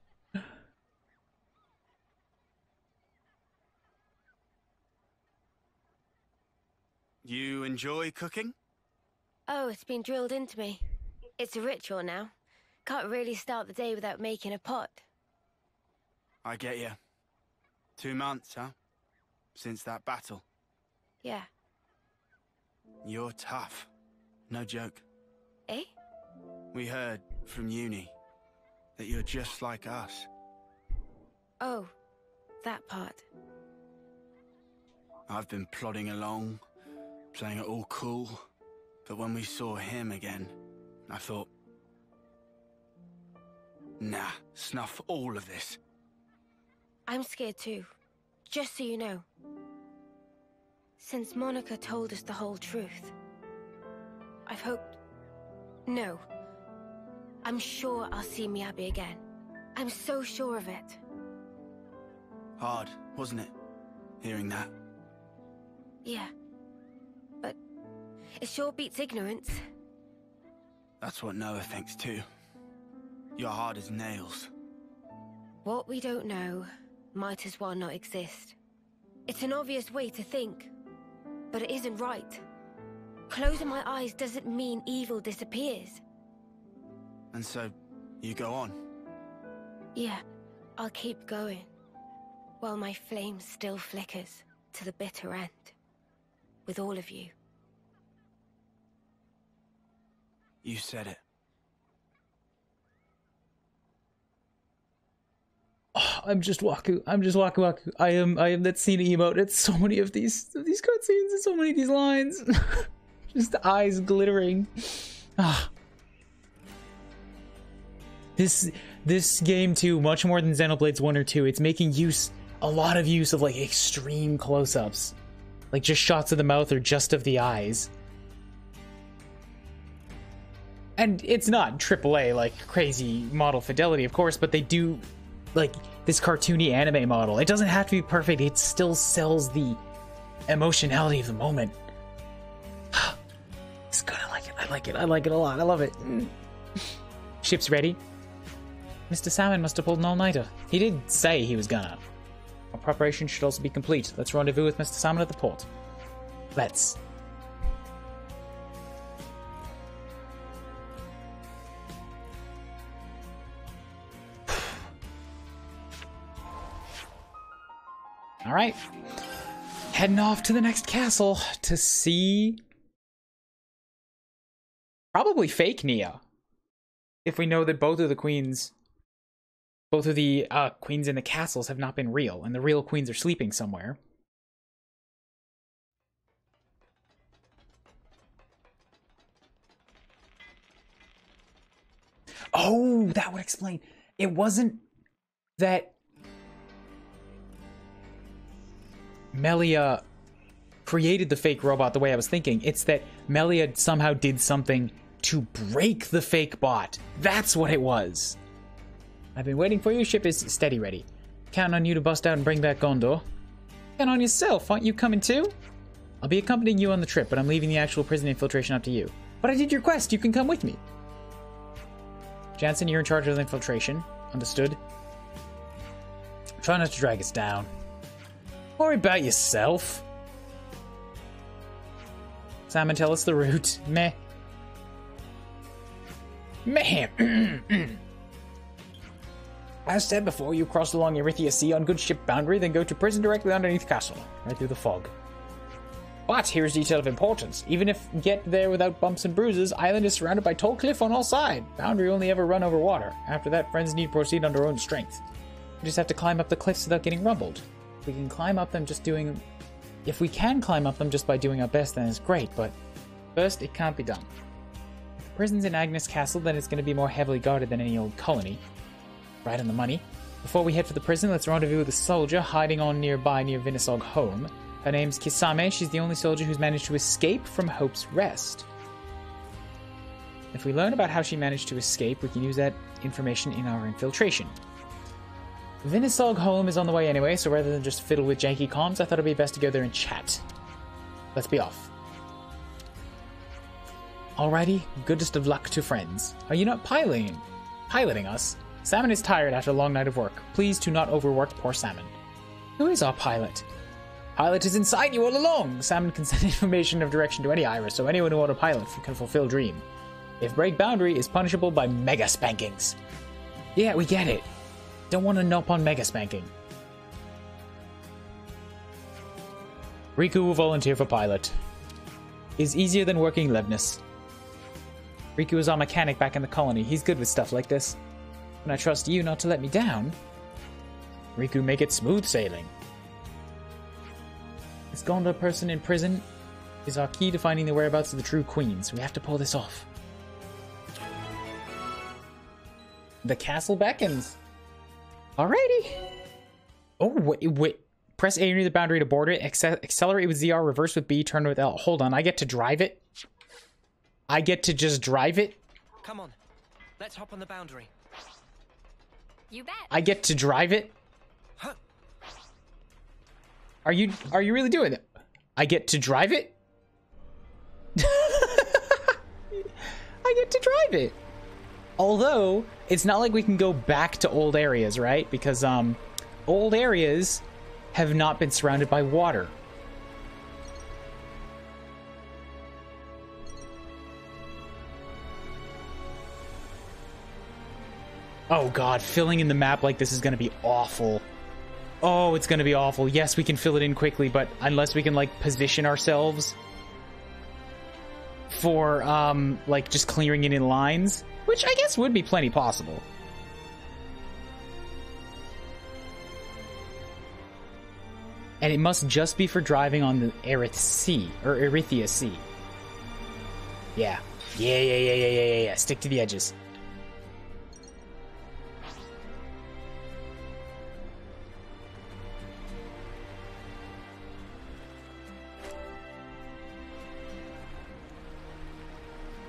You enjoy cooking? Oh, it's been drilled into me. It's a ritual now. Can't really start the day without making a pot. I get you. 2 months, huh? Since that battle. Yeah. You're tough. No joke. Eh? We heard from Uni that you're just like us. Oh, that part. I've been plodding along, playing it all cool, but when we saw him again, I thought, nah, snuff all of this. I'm scared too. Just so you know. Since Monica told us the whole truth, I've hoped... No. I'm sure I'll see Miyabi again. I'm so sure of it. Hard, wasn't it? Hearing that. Yeah. But It sure beats ignorance. That's what Noah thinks too. You're hard as nails. What we don't know might as well not exist. It's an obvious way to think, but it isn't right. Closing my eyes doesn't mean evil disappears. And so, you go on? Yeah, I'll keep going, while my flame still flickers to the bitter end, with all of you. You said it. Oh, I'm just Waku. I am that scene emote. It's so many of these cutscenes and so many of these lines. Just the eyes glittering. Ah. This game too, much more than Xenoblade's 1 or 2, it's making a lot of use of like extreme close-ups. Like just shots of the mouth or just of the eyes. And it's not AAA like crazy model fidelity, of course, but they do like this cartoony anime model. It doesn't have to be perfect, it still sells the emotionality of the moment. It's good, I like it a lot, I love it. Ship's ready. Mr. Salmon must have pulled an all-nighter. He did say he was gonna. Our preparation should also be complete. Let's rendezvous with Mr. Salmon at the port. Let's. Alright. Heading off to the next castle to see... probably fake Nia. If we know that both of the queens in the castles have not been real, and the real queens are sleeping somewhere. Oh, that would explain. It wasn't that Melia created the fake robot the way I was thinking. It's that Melia somehow did something to break the fake bot. That's what it was. I've been waiting for you. Ship is steady ready. Counting on you to bust out and bring back Gondor. Count on yourself. Aren't you coming too? I'll be accompanying you on the trip, but I'm leaving the actual prison infiltration up to you. But I did your quest. You can come with me. Jansen, you're in charge of the infiltration. Understood. Try not to drag us down. Worry about yourself. Salmon, tell us the route. Meh. Meh. As said before, you cross along Erythea Sea on good ship boundary, then go to prison directly underneath castle, right through the fog. But here's detail of importance. Even if get there without bumps and bruises, island is surrounded by tall cliff on all sides. Boundary only ever run over water. After that, friends need proceed on their own strength. We just have to climb up the cliffs without getting rumbled. If we can climb up them just by doing our best, then it's great, but first, it can't be done. If the prison's in Agnes Castle, then it's going to be more heavily guarded than any old colony. Right on the money. Before we head for the prison, let's rendezvous with a soldier hiding on nearby near Vinisog home. Her name's Kisame. She's the only soldier who's managed to escape from Hope's Rest. If we learn about how she managed to escape, we can use that information in our infiltration. Vinisog home is on the way anyway, so rather than just fiddle with janky comms, I thought it'd be best to go there and chat. Let's be off. Alrighty, goodest of luck to friends. Are you not piloting us? Salmon is tired after a long night of work. Please do not overwork poor Salmon. Who is our pilot? Pilot is inside you all along. Salmon can send information of direction to any iris, so anyone who autopilot can fulfill dream. If break boundary is punishable by mega spankings. Yeah, we get it. Don't want to nope on mega spanking. Riku will volunteer for pilot. Is easier than working Levness. Riku is our mechanic back in the colony. He's good with stuff like this. And I trust you not to let me down. Riku, make it smooth sailing. This Gondor person in prison is our key to finding the whereabouts of the true queens. We have to pull this off. The castle beckons. Alrighty. Oh, wait. Press A near the boundary to board it. Accelerate with ZR, reverse with B, turn with L. Hold on, I get to drive it? I get to just drive it? Come on, let's hop on the boundary. You bet. I get to drive it? Huh. Are you really doing it? I get to drive it? I get to drive it. Although, it's not like we can go back to old areas, right? Because, old areas have not been surrounded by water. Oh god, filling in the map like this is gonna be awful. Oh, it's gonna be awful. Yes, we can fill it in quickly, but unless we can, like, position ourselves for, like, just clearing it in lines, which I guess would be plenty possible. And it must just be for driving on the Erith Sea, or Erythia Sea. Yeah. Yeah. Stick to the edges.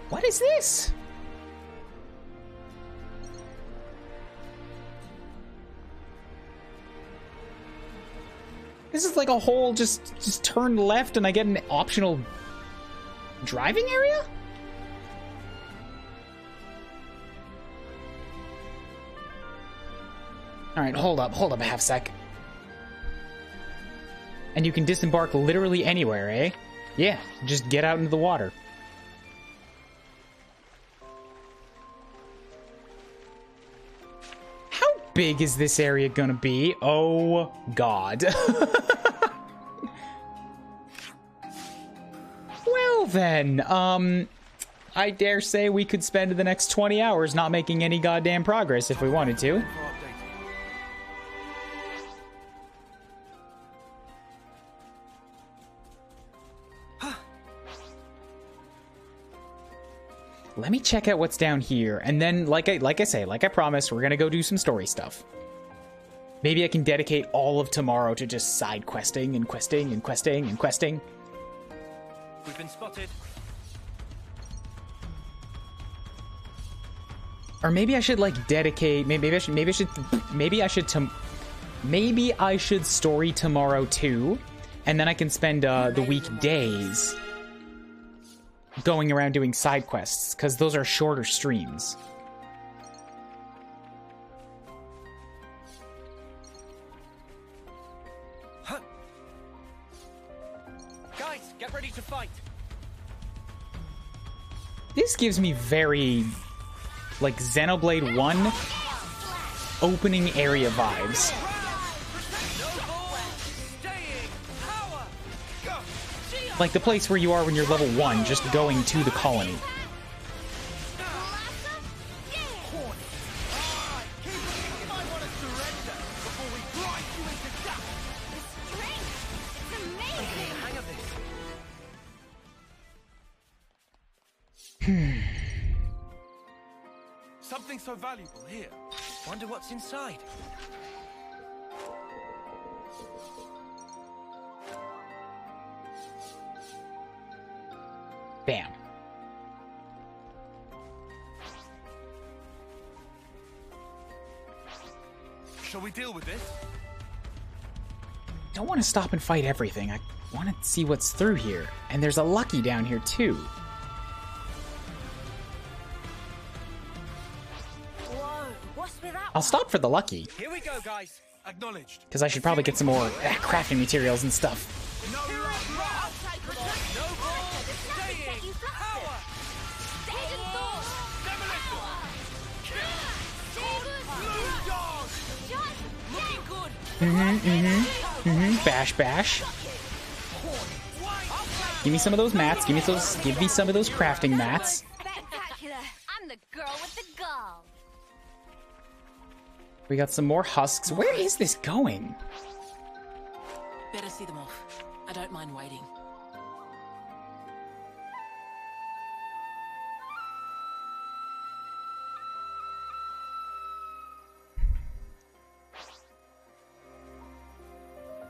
What is this? This is like a whole just turn left and I get an optional driving area? Alright, hold up a half sec. And you can disembark literally anywhere, eh? Yeah, just get out into the water. Big is this area gonna be? Oh god. Well then, I dare say we could spend the next 20 hours not making any goddamn progress if we wanted to. Let me check out what's down here, and then, like I promised, we're gonna go do some story stuff. Maybe I can dedicate all of tomorrow to just side questing and questing and questing and questing. We've been spotted. Or maybe I should like dedicate. Maybe I should story tomorrow too, and then I can spend the weekdays going around doing side quests, because those are shorter streams. Huh. Guys, get ready to fight. This gives me very, like, Xenoblade 1 opening area vibes. Like the place where you are when you're level 1, just going to the colony. Something so valuable here. Wonder what's inside. Bam. Shall we deal with this? Don't want to stop and fight everything. I want to see what's through here. And there's a Lucky down here too. Whoa, what's with that? I'll stop for the Lucky. Here we go, guys. Acknowledged. Because I should probably get some more crafting materials and stuff. Bash, bash. Give me some of those mats. Give me some of those crafting mats. Spectacular. I'm the girl with the gall. We got some more husks. Where is this going? Better see them off. I don't mind waiting.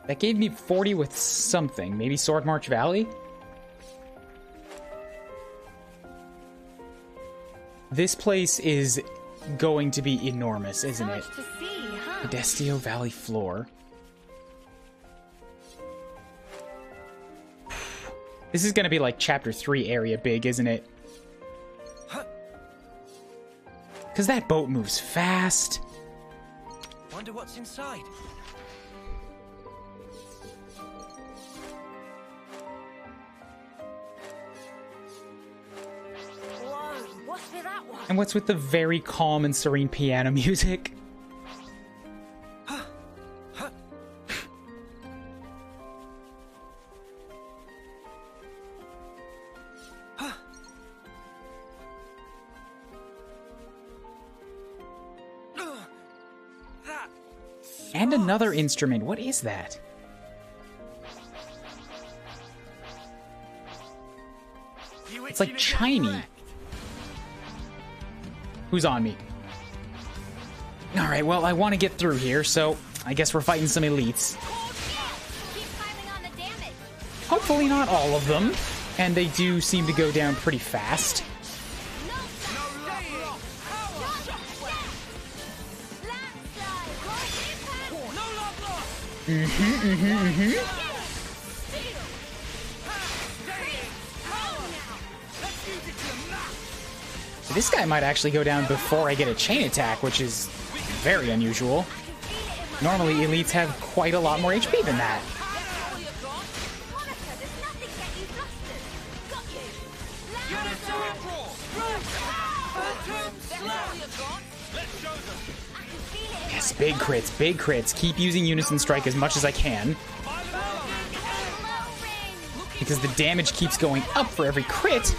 That gave me 40 with something. Maybe Sword March Valley? This place is going to be enormous, isn't it? To see, huh? Pedestio Valley floor. This is going to be like Chapter 3 area big, isn't it? Because that boat moves fast. Wonder what's inside. Whoa, what's with that one? And what's with the very calm and serene piano music? And another instrument. What is that? It's like chimey. Who's on me? Alright, well, I want to get through here, so I guess we're fighting some elites. Hopefully not all of them. And they do seem to go down pretty fast. So this guy might actually go down before I get a chain attack, which is very unusual. Normally, elites have quite a lot more HP than that. Yes, big crits, big crits. Keep using Unison Strike as much as I can. Because the damage keeps going up for every crit.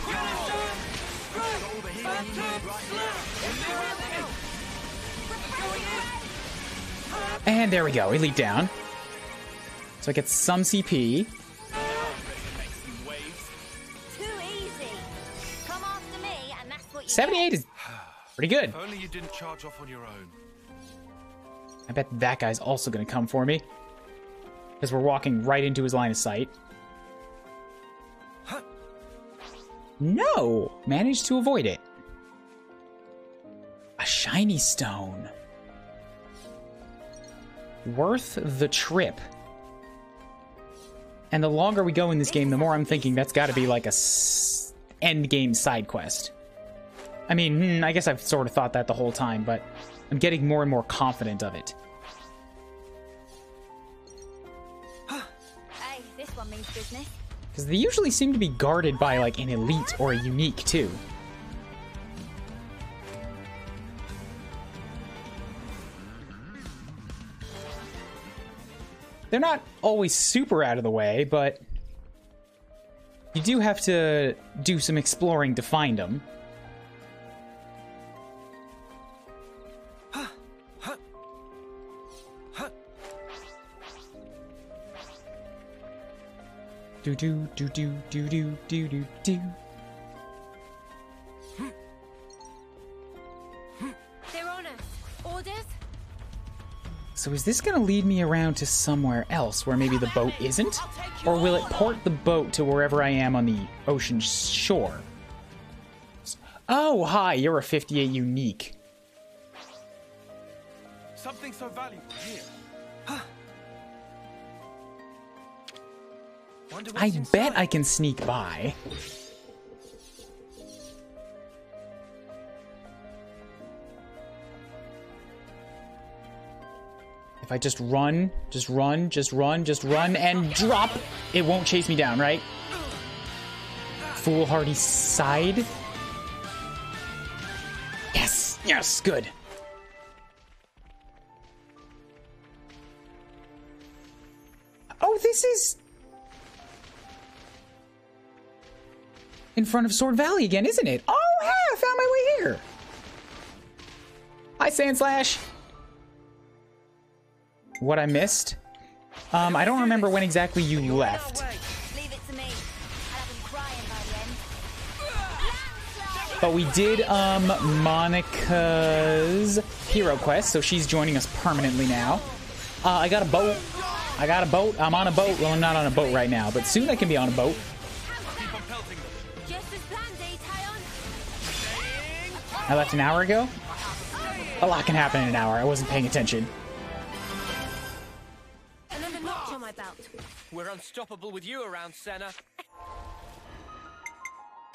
And there we go, elite down. So I get some CP. 78 is pretty good. If only you didn't charge off on your own. I bet that guy's also going to come for me. Because we're walking right into his line of sight. No! Managed to avoid it. A shiny stone. Worth the trip. And the longer we go in this game, the more I'm thinking that's got to be like a end game side quest. I mean, I guess I've sort of thought that the whole time, but I'm getting more and more confident of it. Hey, this one means business. Because they usually seem to be guarded by like an elite or a unique too. They're not always super out of the way, but you do have to do some exploring to find them. Do do do do do do do do do. They're on us. Orders? So is this gonna lead me around to somewhere else where maybe the boat isn't? Or will it port the boat to wherever I am on the ocean shore? Oh, hi, you're a 58 unique. Something so valuable here. I bet I can sneak by. If I just run, and drop, it won't chase me down, right? Foolhardy side. Yes, yes, good. Oh, this is in front of Sword Valley again, isn't it? Oh, hey, I found my way here. Hi, Sandslash. What I missed? I don't remember when exactly you left. Leave it to me. I'll have them crying by the end. But we did Monica's hero quest, so she's joining us permanently now. I got a boat. I'm on a boat. Well, I'm not on a boat right now, but soon I can be on a boat. I left an hour ago? A lot can happen in an hour. I wasn't paying attention. Another notch on my belt. We're unstoppable with you around, Senna.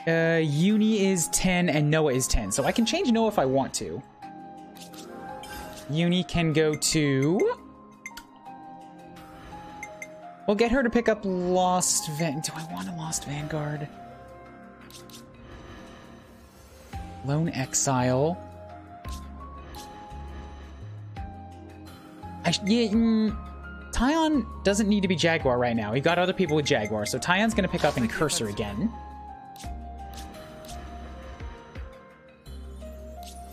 Uni is 10 and Noah is 10, so I can change Noah if I want to. Uni can go to... We'll get her to pick up Lost Van... Do I want a Lost Vanguard? Lone Exile. Tyon doesn't need to be Jaguar right now. We've got other people with Jaguar, so Tyon's going to pick up Incursor again.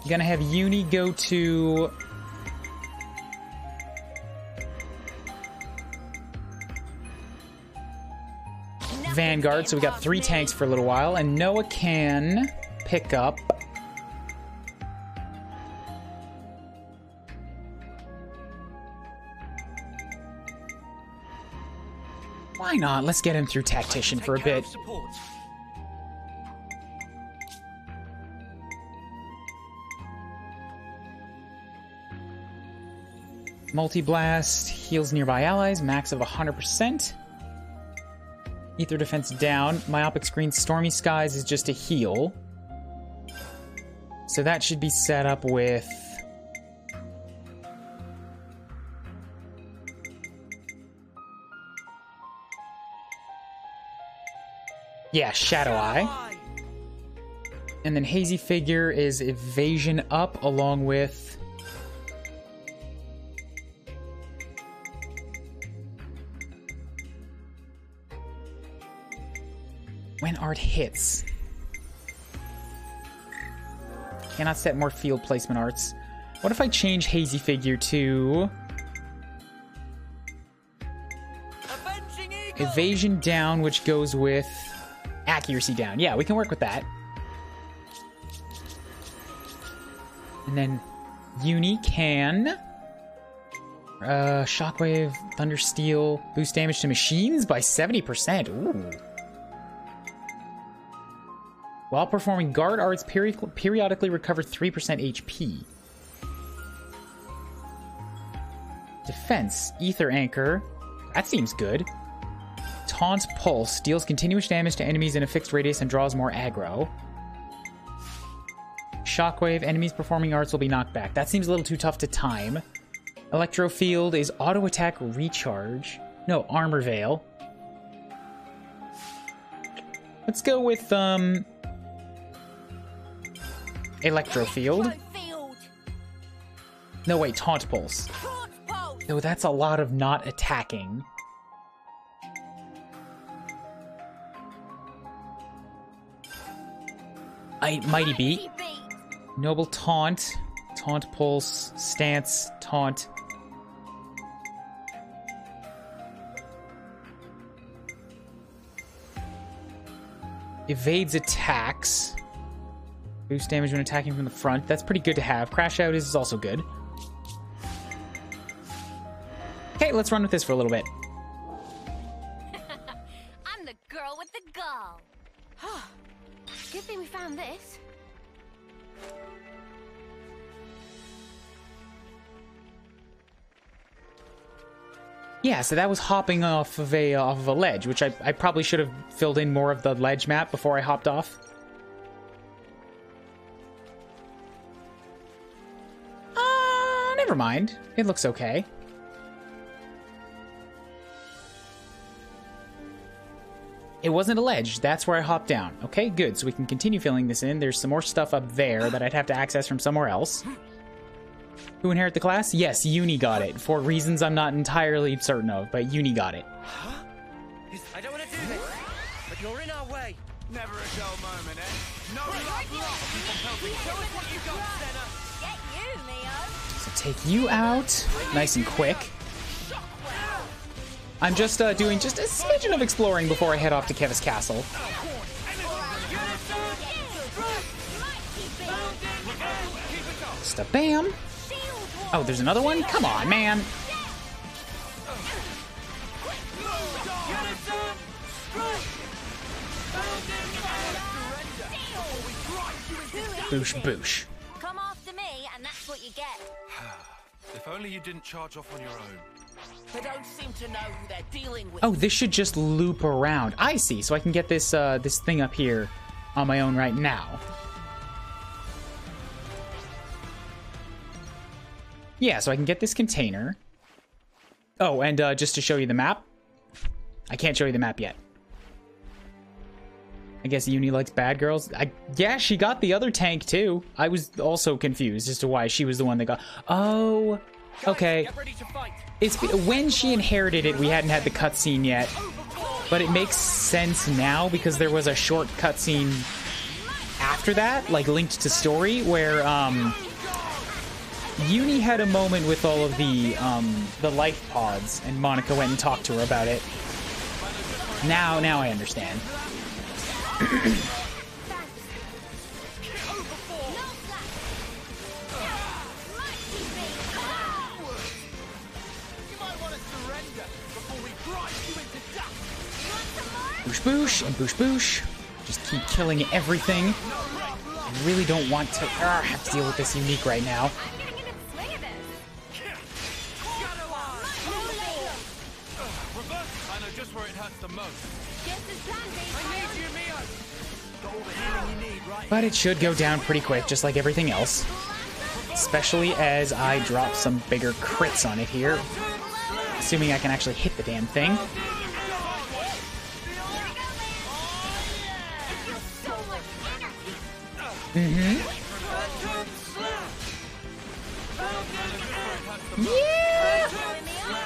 Gonna have Uni go to... Vanguard, so we got 3 tanks for a little while, and Noah can pick up... Why not? Let's get him through Tactician for a bit. Multi-Blast heals nearby allies, max of 100%. Ether defense down. Myopic Screen Stormy Skies is just a heal. So that should be set up with... Yeah, Shadow Eye. And then Hazy Figure is Evasion up along with... When art hits. Cannot set more field placement arts. What if I change Hazy Figure to... Evasion down, which goes with... Accuracy down. Yeah, we can work with that. And then Uni can... Shockwave, Thundersteel, boost damage to machines by 70%. Ooh. While performing guard arts, periodically recover 3% HP. Defense, Ether Anchor. That seems good. Taunt Pulse deals continuous damage to enemies in a fixed radius and draws more aggro. Shockwave, enemies performing arts will be knocked back. That seems a little too tough to time. Electro Field is auto attack recharge. No, Armor Veil. Let's go with Electro Field. No, wait, Taunt Pulse. No, that's a lot of not attacking. Mighty Beat. Noble Taunt. Taunt Pulse. Stance. Taunt. Evades attacks. Boost damage when attacking from the front. That's pretty good to have. Crash Out is also good. Okay, let's run with this for a little bit. I'm the girl with the gall. Good thing we found this. Yeah, so that was hopping off of a ledge, which I probably should have filled in more of the ledge map before I hopped off. Never mind. It looks okay. It wasn't a ledge. That's where I hopped down. Okay, good. So we can continue filling this in. There's some more stuff up there that I'd have to access from somewhere else. Who inherit the class? Yes, Uni got it. For reasons I'm not entirely certain of, but Uni got it. Huh? I don't want to do this, but you're in our way. Never a dull moment, eh? No love lost. Show us what you got, Senna. Get you, Neo. So take you out. Nice and quick. I'm just doing just a smidgen of exploring before I head off to Kevis Castle. Just a bam. Oh, there's another one? Come on, man. Boosh, boosh. Come after me, and that's what you get. If only you didn't charge off on your own. They don't seem to know who they're dealing with. Oh, this should just loop around. I see. So I can get this this thing up here on my own right now. Yeah, so I can get this container. Oh, and just to show you the map. I can't show you the map yet. I guess Uni likes bad girls. Yeah, she got the other tank too. I was also confused as to why she was the one that got... Oh, okay. It's when she inherited it, we hadn't had the cutscene yet. But it makes sense now because there was a short cutscene after that, like linked to story, where Uni had a moment with all of the life pods, and Monica went and talked to her about it. Now I understand. Boosh boosh and boosh boosh. Just keep killing everything. I really don't want to have to deal with this unique right now. I know just where it hurts the most. But it should go down pretty quick, just like everything else. Especially as I drop some bigger crits on it here. Assuming I can actually hit the damn thing.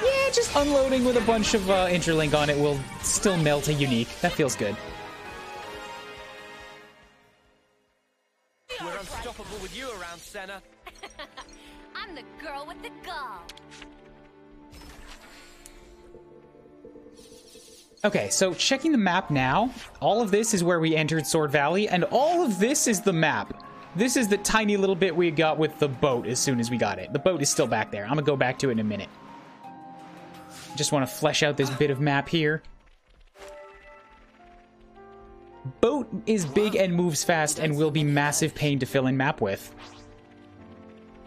Yeah, just unloading with a bunch of interlink on it will still melt a unique. That feels good. We're unstoppable with you around, Senna. I'm the girl with the gall. Okay, so checking the map now, all of this is where we entered Sword Valley, and all of this is the map. This is the tiny little bit we got with the boat as soon as we got it. The boat is still back there. I'm gonna go back to it in a minute. Just want to flesh out this bit of map here. Boat is big and moves fast and will be massive pain to fill in map with.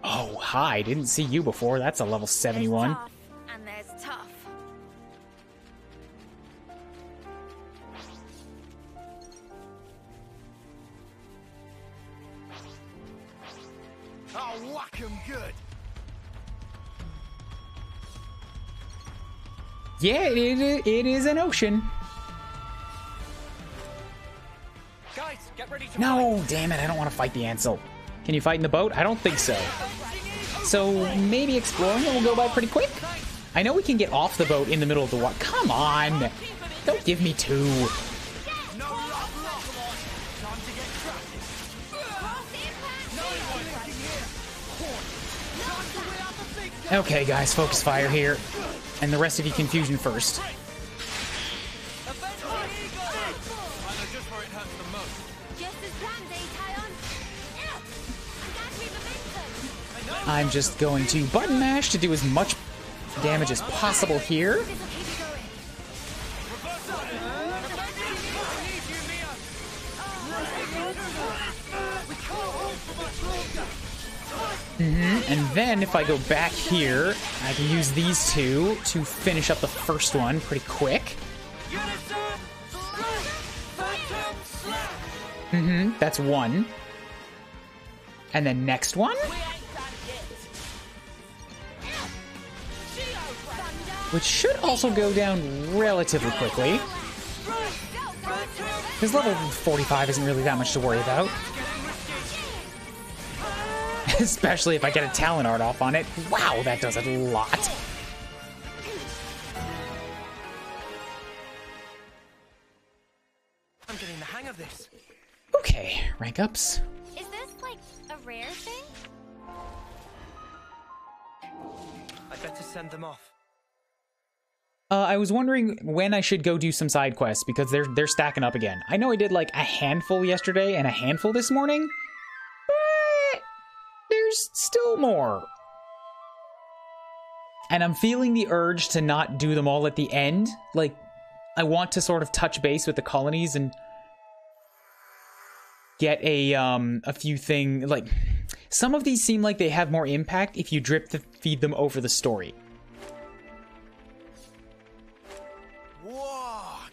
Oh, hi. Didn't see you before. That's a level 71. And there's tough. I'll whack 'em good. Yeah, it is an ocean. Guys, get ready to No, damn it. I don't want to fight the Ansel. Can you fight in the boat? I don't think so. So maybe exploring it will go by pretty quick? I know we can get off the boat in the middle of the water. Come on. Don't give me two. Okay, guys, focus fire here. And the rest of you confusion first. I'm just going to button mash to do as much damage as possible here. And then if I go back here, I can use these two to finish up the first one pretty quick. That's one. And then next one. Which should also go down relatively quickly. His level 45 isn't really that much to worry about. Especially if I get a talent art off on it. Wow, that does a lot. I'm getting the hang of this. Okay, rank ups. Is this like a rare thing? I'd better send them off. I was wondering when I should go do some side quests because they're stacking up again. I know I did like a handful yesterday and a handful this morning, but there's still more. And I'm feeling the urge to not do them all at the end. Like, I want to sort of touch base with the colonies and get a few things. Like, some of these seem like they have more impact if you drip feed them over the story.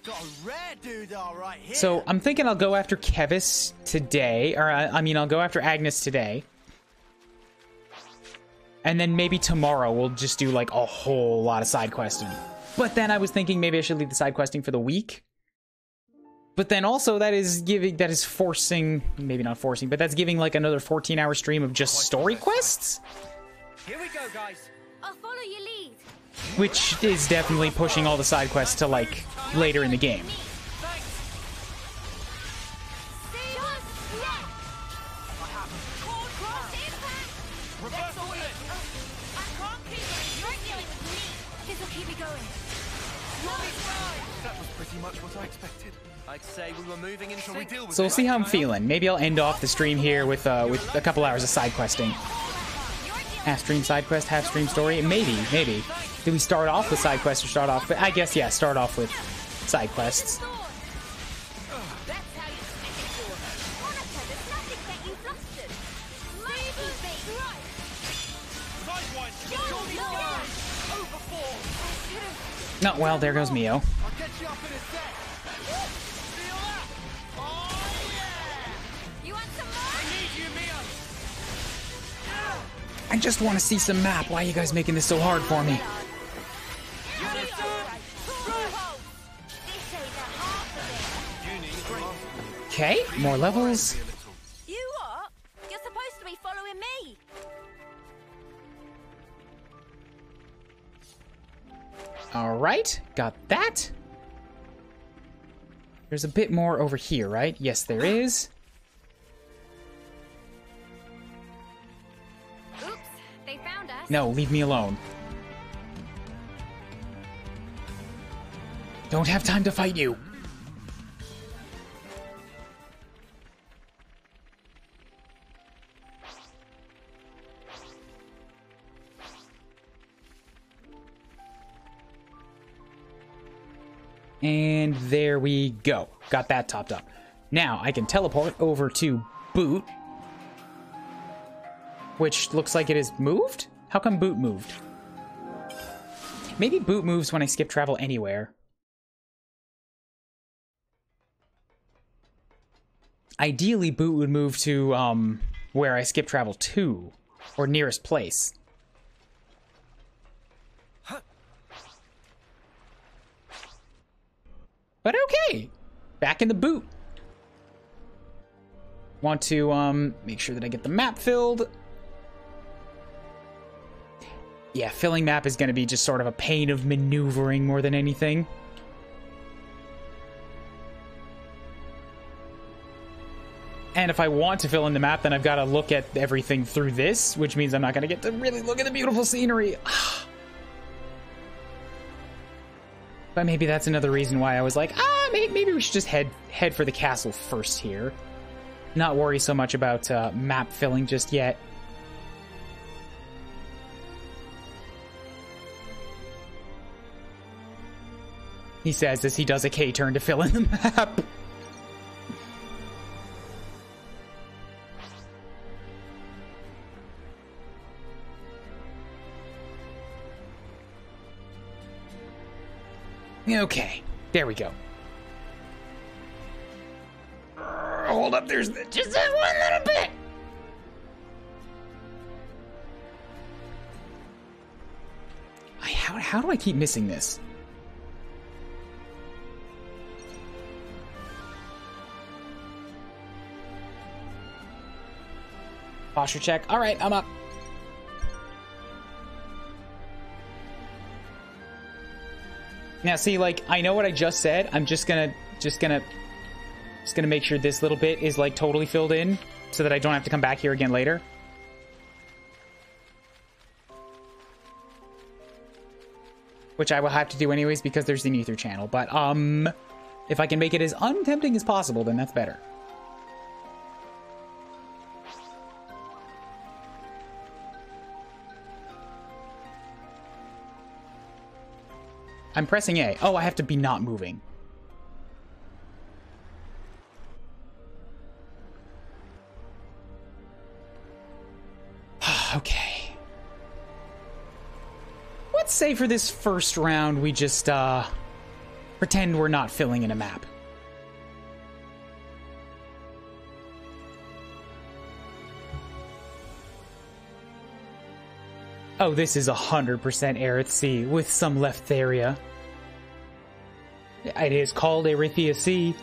Got a rare doodah right here. So I'm thinking I'll go after Kevis today, or I mean I'll go after Agnes today. And then maybe tomorrow we'll just do like a whole lot of side questing. But then I was thinking maybe I should leave the side questing for the week. But then also that is forcing, maybe not forcing, but that's giving like another 14-hour stream of just story quests? Here we go, guys. I'll follow your lead. Which is definitely pushing all the side quests to like later in the game. That was pretty much what I expected. I'd say we were moving in sync. So we'll see how I'm feeling. Maybe I'll end off the stream here with a couple hours of side questing. Half stream side quest, half stream story. Maybe. Do we start off with side quests or start off with... I guess, yeah, start off with side quests. No, well, there goes Mio. I just want to see some map. Why are you guys making this so hard for me? Okay, more levels. You what? You're supposed to be following me. Alright, got that. There's a bit more over here, right? Yes, there is. Oops, they found us. No, leave me alone. Don't have time to fight you. And there we go. Got that topped up. Now I can teleport over to Boot, which looks like it is moved? How come Boot moved? Maybe Boot moves when I skip travel anywhere. Ideally, Boot would move to where I skip travel to, or nearest place. But okay, back in the Boot. Want to make sure that I get the map filled. Yeah, filling map is going to be just sort of a pain of maneuvering more than anything. And if I want to fill in the map, then I've got to look at everything through this, which means I'm not going to get to really look at the beautiful scenery. But maybe that's another reason why I was like, maybe we should just head for the castle first here. Not worry so much about map filling just yet. He says as he does a K-turn to fill in the map. Okay, there we go. Hold up, there's just that one little bit. How do I keep missing this? Posture check. All right, I'm up. Now, see, like, I know what I just said. I'm just gonna make sure this little bit is, like, totally filled in so that I don't have to come back here again later. Which I will have to do anyways because there's an ether channel. But, if I can make it as untempting as possible, then that's better. I'm pressing A. Oh, I have to be not moving. Okay. Let's say for this first round, we just, pretend we're not filling in a map. Oh, this is 100% Aerith Sea with some Letheria. It is called Erythia Sea.